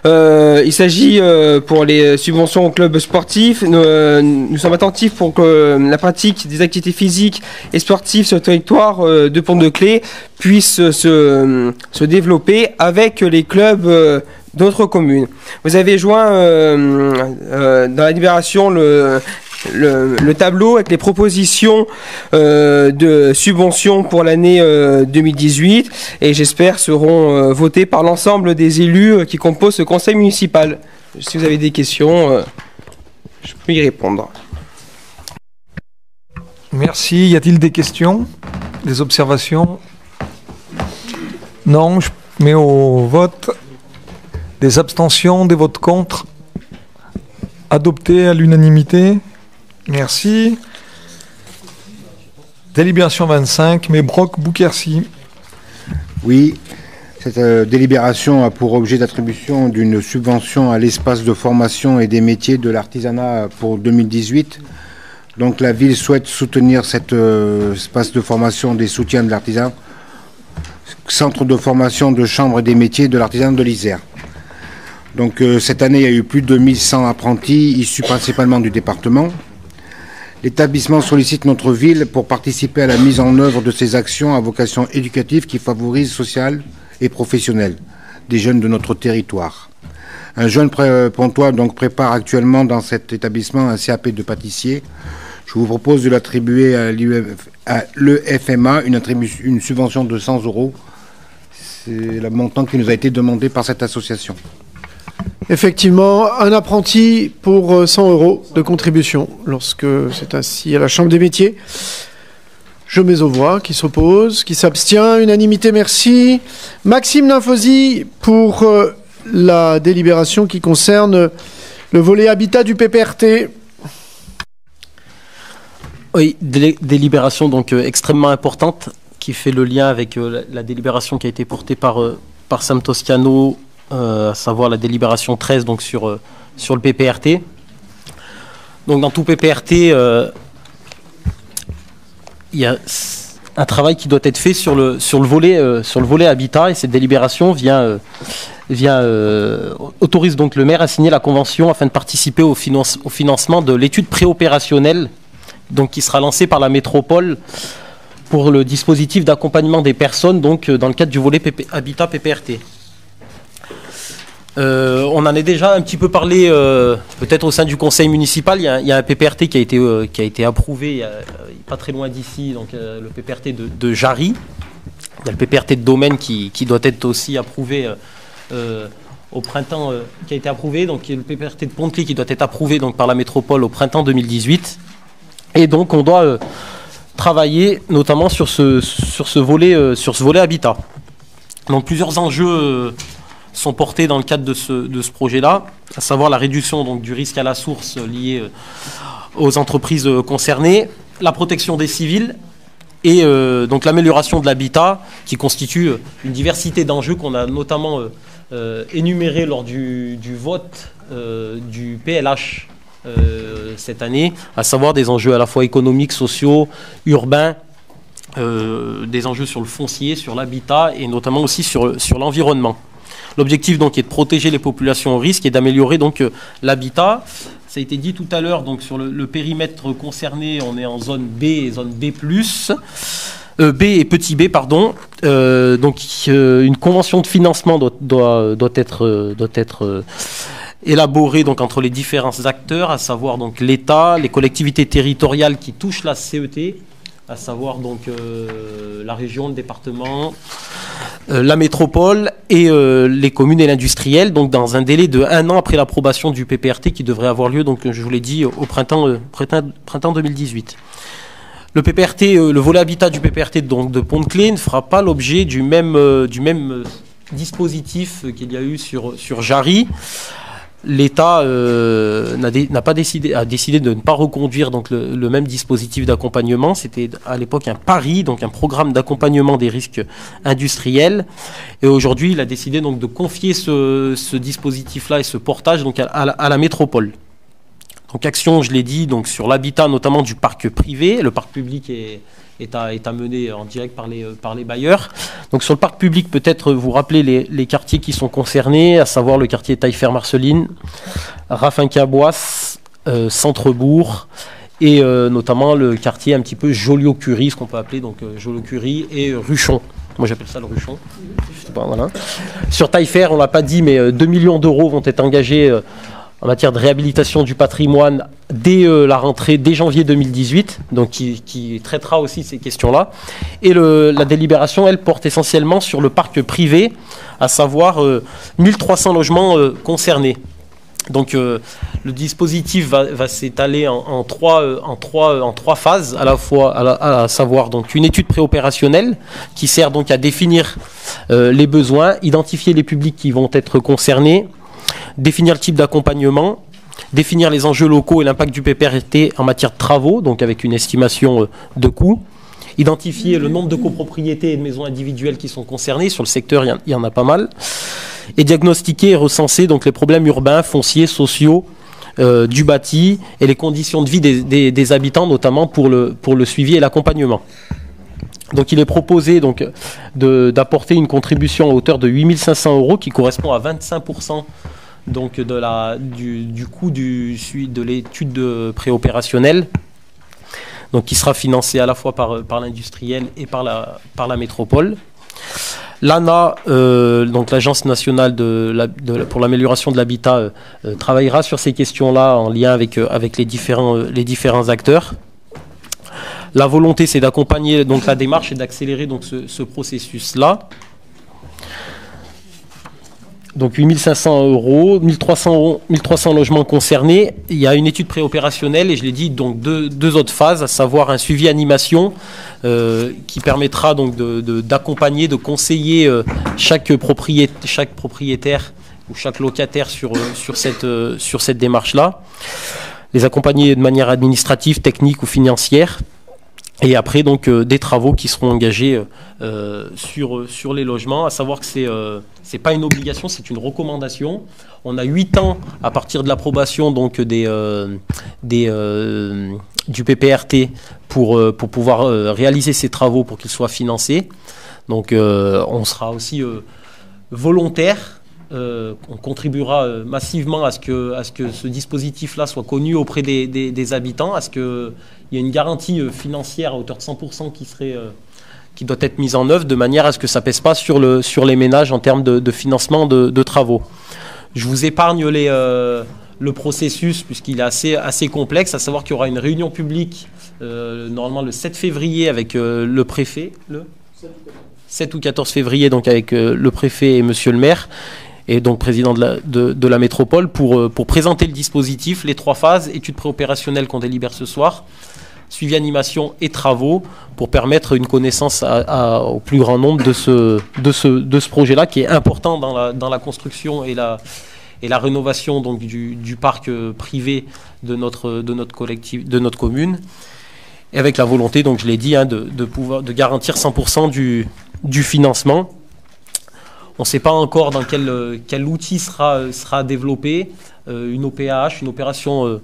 il s'agit pour les subventions aux clubs sportifs, nous sommes attentifs pour que la pratique des activités physiques et sportives sur le territoire de Pont-de-Claix puisse se développer avec les clubs d'autres communes. Vous avez joint dans la délibération le tableau avec les propositions de subventions pour l'année 2018 et j'espère seront votées par l'ensemble des élus qui composent ce conseil municipal. Si vous avez des questions, je peux y répondre. Merci. Y a-t-il des questions? Des observations? Non, je mets au vote. Des abstentions, des votes contre? Adopté à l'unanimité. Merci. Délibération 25, Mébroc Bouquercy. Oui, cette délibération a pour objet d'attribution d'une subvention à l'espace de formation et des métiers de l'artisanat pour 2018. Donc la ville souhaite soutenir cet espace de formation des soutiens de l'artisanat, centre de formation de chambre et des métiers de l'artisanat de l'Isère. Donc cette année, il y a eu plus de 1100 apprentis issus principalement du département. L'établissement sollicite notre ville pour participer à la mise en œuvre de ces actions à vocation éducative qui favorisent sociale et professionnelle des jeunes de notre territoire. Un jeune pontois donc prépare actuellement dans cet établissement un CAP de pâtissier. Je vous propose de l'attribuer à l'EFMA une subvention de 100 euros. C'est le montant qui nous a été demandé par cette association. Effectivement, un apprenti pour 100 euros de contribution, lorsque c'est ainsi à la Chambre des métiers. Je mets aux voix, qui s'oppose, qui s'abstient, unanimité, merci. Maxime Nymphosi pour la délibération qui concerne le volet habitat du PPRT. Oui, délibération donc extrêmement importante qui fait le lien avec la délibération qui a été portée par Sam Toscano à savoir la délibération 13 donc sur le PPRT. Donc dans tout PPRT, il y a un travail qui doit être fait sur le volet habitat, et cette délibération autorise donc le maire à signer la convention afin de participer au financement de l'étude préopérationnelle donc qui sera lancée par la métropole pour le dispositif d'accompagnement des personnes donc dans le cadre du volet habitat PPRT. On en a déjà un petit peu parlé peut-être au sein du conseil municipal. Il y a un PPRT qui a été approuvé pas très loin d'ici, donc le PPRT de Jarry. Il y a le PPRT de Domaine qui doit être aussi approuvé au printemps, qui a été approuvé. Donc il y a le PPRT de Pont-de-Clé qui doit être approuvé donc, par la métropole au printemps 2018. Et donc on doit travailler notamment sur ce volet habitat. Donc plusieurs enjeux sont portés dans le cadre de ce projet-là, à savoir la réduction donc, du risque à la source lié aux entreprises concernées, la protection des civils et donc l'amélioration de l'habitat qui constitue une diversité d'enjeux qu'on a notamment énumérés lors du vote du PLH cette année, à savoir des enjeux à la fois économiques, sociaux, urbains, des enjeux sur le foncier, sur l'habitat et notamment aussi sur l'environnement. L'objectif donc est de protéger les populations au risque et d'améliorer donc l'habitat. Ça a été dit tout à l'heure, donc sur le périmètre concerné, on est en zone B et zone B+, B et petit b, pardon. Donc une convention de financement doit être élaborée donc entre les différents acteurs, à savoir donc l'État, les collectivités territoriales qui touchent la CET, à savoir donc la région, le département, la métropole et les communes et l'industriel, donc dans un délai de 1 an après l'approbation du PPRT qui devrait avoir lieu, donc je vous l'ai dit, au printemps 2018. Le PPRT, le volet habitat du PPRT donc, de Pont-de-Clé ne fera pas l'objet du même dispositif qu'il y a eu sur Jarry. L'État a décidé de ne pas reconduire donc, le même dispositif d'accompagnement. C'était à l'époque un PARI, donc un programme d'accompagnement des risques industriels. Et aujourd'hui, il a décidé donc, de confier ce dispositif-là et ce portage donc, à la métropole. Donc action, je l'ai dit, donc, sur l'habitat notamment du parc privé. Le parc public est à mener en direct par les bailleurs. Donc sur le parc public, peut-être vous rappeler les quartiers qui sont concernés, à savoir le quartier Taillefer-Marceline, Raffin-Caboisse, Centrebourg, et notamment le quartier un petit peu Joliot-Curie, ce qu'on peut appeler donc Joliot-Curie et Ruchon. Moi j'appelle ça le Ruchon. Je sais pas, voilà. Sur Taillefer, on l'a pas dit, mais 2 millions d'euros vont être engagés en matière de réhabilitation du patrimoine dès la rentrée, dès janvier 2018, donc qui traitera aussi ces questions-là. Et la délibération, elle, porte essentiellement sur le parc privé, à savoir 1300 logements concernés. Donc le dispositif va s'étaler en trois phases, à la fois, à savoir donc une étude préopérationnelle qui sert donc à définir les besoins, identifier les publics qui vont être concernés, définir le type d'accompagnement, définir les enjeux locaux et l'impact du PPRT en matière de travaux, donc avec une estimation de coûts, identifier le nombre de copropriétés et de maisons individuelles qui sont concernées, sur le secteur il y en a pas mal, et diagnostiquer et recenser donc, les problèmes urbains, fonciers, sociaux, du bâti et les conditions de vie des habitants, notamment pour le suivi et l'accompagnement. Donc il est proposé donc, d'apporter une contribution à hauteur de 8 500 € qui correspond à 25% donc, du coût de l'étude préopérationnelle, donc qui sera financée à la fois par l'industriel et par la métropole. L'ANA, donc l'Agence nationale pour l'amélioration de l'habitat, travaillera sur ces questions-là en lien avec les différents acteurs. La volonté, c'est d'accompagner donc la démarche et d'accélérer donc ce processus-là. Donc 8 500 €, 1300 logements concernés. Il y a une étude préopérationnelle et je l'ai dit, donc deux autres phases, à savoir un suivi animation qui permettra donc d'accompagner, de conseiller chaque propriétaire ou chaque locataire sur cette démarche-là. Les accompagner de manière administrative, technique ou financière. Et après, donc, des travaux qui seront engagés sur les logements, à savoir que c'est pas une obligation, c'est une recommandation. On a 8 ans à partir de l'approbation donc du PPRT pour pouvoir réaliser ces travaux pour qu'ils soient financés. Donc, on sera aussi volontaire. On contribuera massivement à ce que ce dispositif-là soit connu auprès des habitants, à ce qu'il y ait une garantie financière à hauteur de 100% qui doit être mise en œuvre, de manière à ce que ça ne pèse pas sur les ménages en termes de financement de travaux. Je vous épargne le processus puisqu'il est assez complexe, à savoir qu'il y aura une réunion publique normalement le 7 février avec le préfet, le 7 ou 14 février, donc avec le préfet et monsieur le maire, et donc président de la métropole, pour présenter le dispositif, les 3 phases, études préopérationnelles qu'on délibère ce soir, suivi animation et travaux, pour permettre une connaissance au plus grand nombre de ce projet-là, qui est important dans la construction et la rénovation donc, du parc privé de notre collectif, de notre commune, et avec la volonté, donc je l'ai dit, de garantir 100% du financement. On ne sait pas encore dans quel outil sera développé, une OPAH, une opération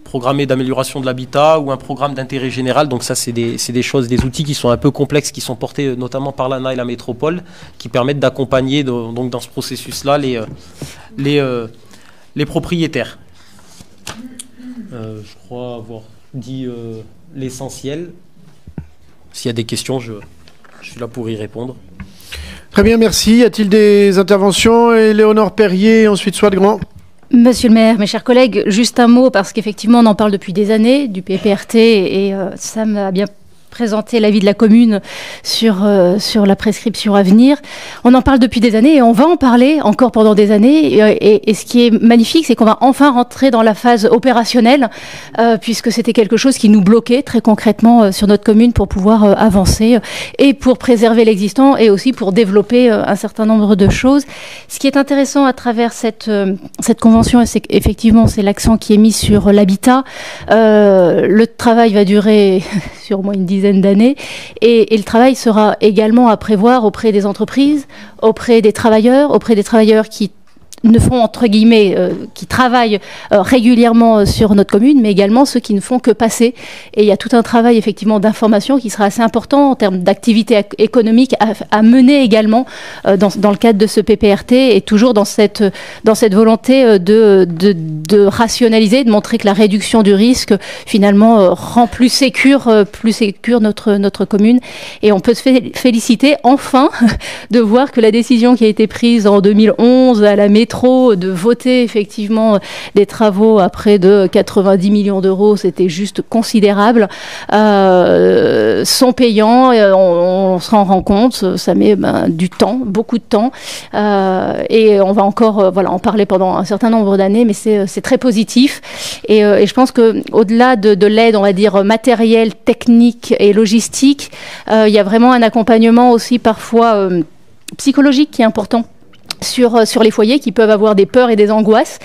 programmée d'amélioration de l'habitat ou un programme d'intérêt général. Donc ça, c'est des choses, des outils qui sont un peu complexes, qui sont portés notamment par l'ANA et la métropole, qui permettent d'accompagner donc dans ce processus-là les propriétaires. Je crois avoir dit l'essentiel. S'il y a des questions, je suis là pour y répondre. Très bien, merci. Y a-t-il des interventions? Éléonore Perrier, ensuite Swat Grand. Monsieur le maire, mes chers collègues, juste un mot, parce qu'effectivement, on en parle depuis des années, du PPRT, et Sam a bien présenter l'avis de la commune sur la prescription à venir. On en parle depuis des années et on va en parler encore pendant des années. Et ce qui est magnifique, c'est qu'on va enfin rentrer dans la phase opérationnelle, puisque c'était quelque chose qui nous bloquait très concrètement sur notre commune pour pouvoir avancer et pour préserver l'existant et aussi pour développer un certain nombre de choses. Ce qui est intéressant à travers cette convention, c'est qu'effectivement, c'est l'accent qui est mis sur l'habitat. Le travail va durer sur au moins une dizaine d'années et le travail sera également à prévoir auprès des entreprises, auprès des travailleurs qui ne font entre guillemets, qui travaillent régulièrement sur notre commune, mais également ceux qui ne font que passer. Et il y a tout un travail effectivement d'information qui sera assez important en termes d'activité économique à mener également dans le cadre de ce PPRT et toujours dans cette volonté de rationaliser, de montrer que la réduction du risque finalement rend plus sécure notre commune. Et on peut se féliciter enfin de voir que la décision qui a été prise en 2011 à la métro de voter effectivement des travaux à près de 90 millions d'euros, c'était juste considérable, sont payants, on s'en rend compte, ça met du temps, beaucoup de temps, et on va encore en parler pendant un certain nombre d'années, mais c'est très positif, et je pense qu'au-delà de l'aide, on va dire, matérielle, technique et logistique, il y a vraiment un accompagnement aussi parfois psychologique qui est important. Sur les foyers qui peuvent avoir des peurs et des angoisses,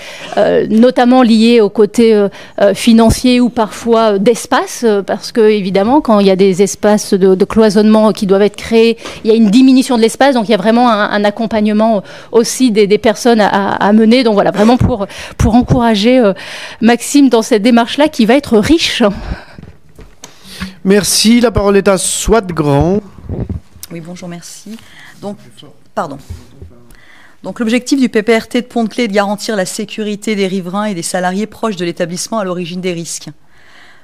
notamment liées au côté financier ou parfois d'espace, parce que évidemment quand il y a des espaces de cloisonnement qui doivent être créés, il y a une diminution de l'espace, donc il y a vraiment un accompagnement aussi des personnes à mener. Donc voilà, vraiment pour encourager Maxime dans cette démarche-là qui va être riche. Merci, la parole est à Swat Grand. Oui, bonjour, merci. Donc l'objectif du PPRT de Pont-de-Claix est de garantir la sécurité des riverains et des salariés proches de l'établissement à l'origine des risques.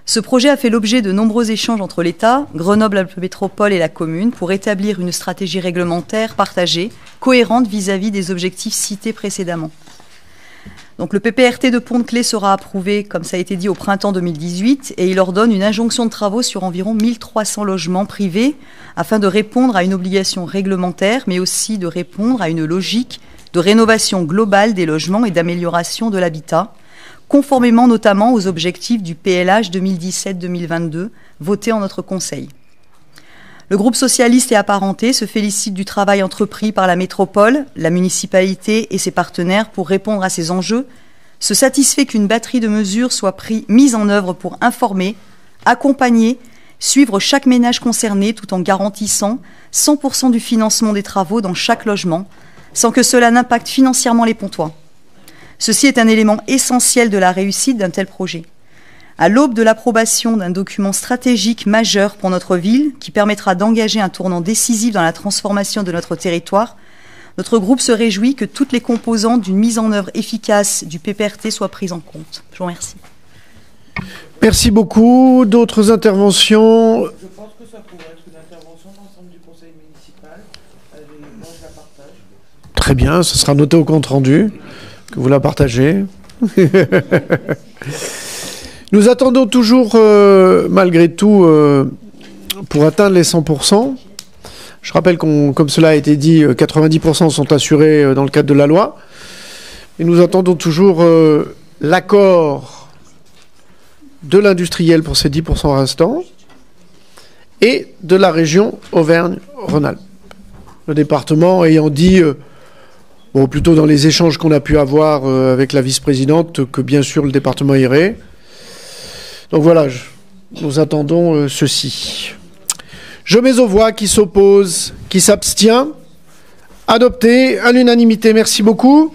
Ce projet a fait l'objet de nombreux échanges entre l'État, Grenoble-Alpes Métropole et la commune pour établir une stratégie réglementaire partagée, cohérente vis-à-vis des objectifs cités précédemment. Donc le PPRT de Pont-de-Claix sera approuvé, comme ça a été dit, au printemps 2018 et il ordonne une injonction de travaux sur environ 1300 logements privés afin de répondre à une obligation réglementaire, mais aussi de répondre à une logique de rénovation globale des logements et d'amélioration de l'habitat, conformément notamment aux objectifs du PLH 2017-2022 votés en notre Conseil. Le groupe socialiste et apparenté se félicite du travail entrepris par la métropole, la municipalité et ses partenaires pour répondre à ces enjeux, se satisfait qu'une batterie de mesures soit mise en œuvre pour informer, accompagner Suivre chaque ménage concerné tout en garantissant 100% du financement des travaux dans chaque logement, sans que cela n'impacte financièrement les Pontois. Ceci est un élément essentiel de la réussite d'un tel projet. À l'aube de l'approbation d'un document stratégique majeur pour notre ville, qui permettra d'engager un tournant décisif dans la transformation de notre territoire, notre groupe se réjouit que toutes les composantes d'une mise en œuvre efficace du PPRT soient prises en compte. Je vous remercie. Merci beaucoup. D'autres interventions? Je pense que ça pourrait être une intervention de l'ensemble du conseil municipal. Moi, je la partage. Très bien, ce sera noté au compte rendu que vous la partagez. Nous attendons toujours, malgré tout, pour atteindre les 100%. Je rappelle comme cela a été dit, 90% sont assurés dans le cadre de la loi. Et nous attendons toujours l'accord de l'industriel pour ces 10% restants et de la région Auvergne-Rhône-Alpes. Le département ayant dit, plutôt dans les échanges qu'on a pu avoir avec la vice-présidente, que bien sûr le département irait. Donc voilà, nous attendons ceci. Je mets aux voix qui s'oppose, qui s'abstient. Adopté à l'unanimité. Merci beaucoup.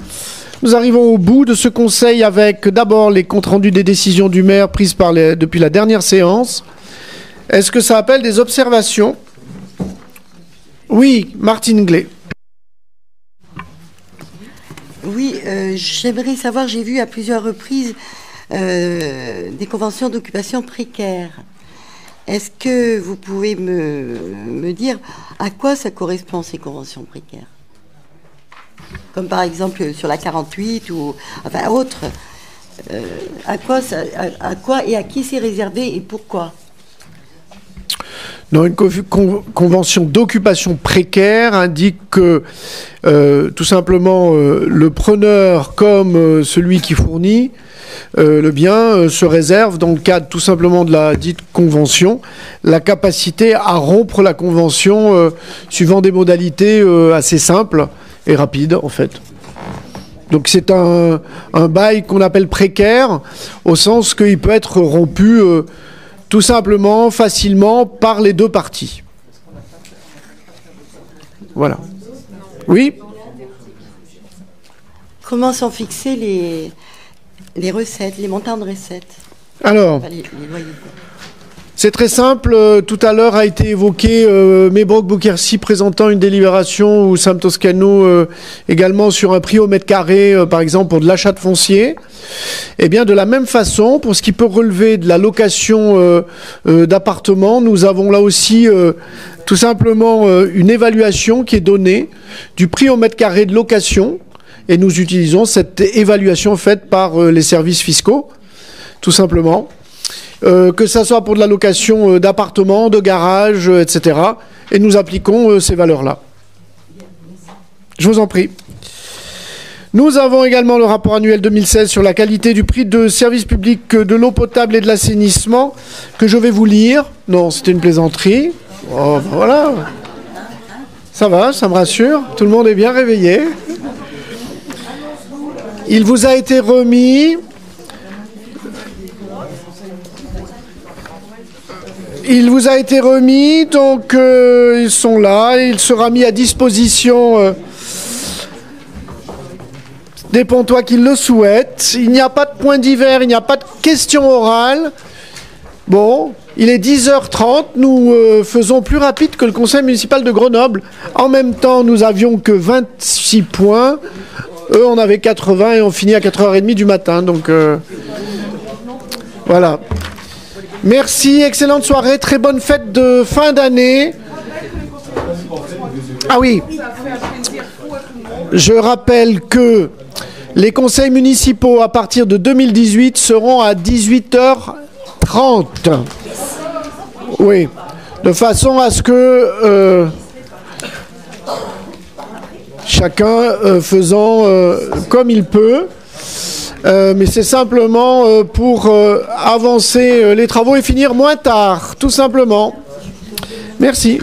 Nous arrivons au bout de ce conseil avec d'abord les comptes rendus des décisions du maire prises depuis la dernière séance. Est-ce que ça appelle des observations? Oui, Martine Glay. Oui, j'aimerais savoir, j'ai vu à plusieurs reprises des conventions d'occupation précaire. Est-ce que vous pouvez me dire à quoi ça correspond, ces conventions précaires? Comme par exemple sur la 48 ou enfin autre. À quoi et à qui c'est réservé et pourquoi? Une convention d'occupation précaire indique que tout simplement le preneur comme celui qui fournit le bien se réserve dans le cadre tout simplement de la dite convention la capacité à rompre la convention suivant des modalités assez simples et rapides en fait. Donc c'est un bail qu'on appelle précaire au sens qu'il peut être rompu tout simplement, facilement, par les deux parties. Voilà. Oui? Comment sont fixés les recettes, les montants de recettes? Alors, les loyers. C'est très simple. Tout à l'heure a été évoqué Mébroc Bouquercy présentant une délibération ou Sam Toscano également sur un prix au mètre carré, par exemple, pour de l'achat de foncier. Eh bien, de la même façon, pour ce qui peut relever de la location d'appartements, nous avons là aussi tout simplement une évaluation qui est donnée du prix au mètre carré de location. Et nous utilisons cette évaluation faite par les services fiscaux, tout simplement. Que ça soit pour de la location d'appartements, de garages, etc. Et nous appliquons ces valeurs-là. Je vous en prie. Nous avons également le rapport annuel 2016 sur la qualité du prix de service public de l'eau potable et de l'assainissement, que je vais vous lire. Non, c'était une plaisanterie. Oh, voilà. Ça va, ça me rassure. Tout le monde est bien réveillé. Il vous a été remis... Il vous a été remis, donc ils sont là. Il sera mis à disposition des Pontois qui le souhaitent. Il n'y a pas de point divers, il n'y a pas de questions orales. Bon, il est 10h30. Nous faisons plus rapide que le conseil municipal de Grenoble. En même temps, nous avions que 26 points. Eux, on avait 80 et on finit à 4h30 du matin. Donc, voilà. Merci, excellente soirée, très bonne fête de fin d'année. Ah oui, je rappelle que les conseils municipaux à partir de 2018 seront à 18h30. Oui, de façon à ce que chacun faisant comme il peut. Mais c'est simplement pour avancer les travaux et finir moins tard, tout simplement. Merci.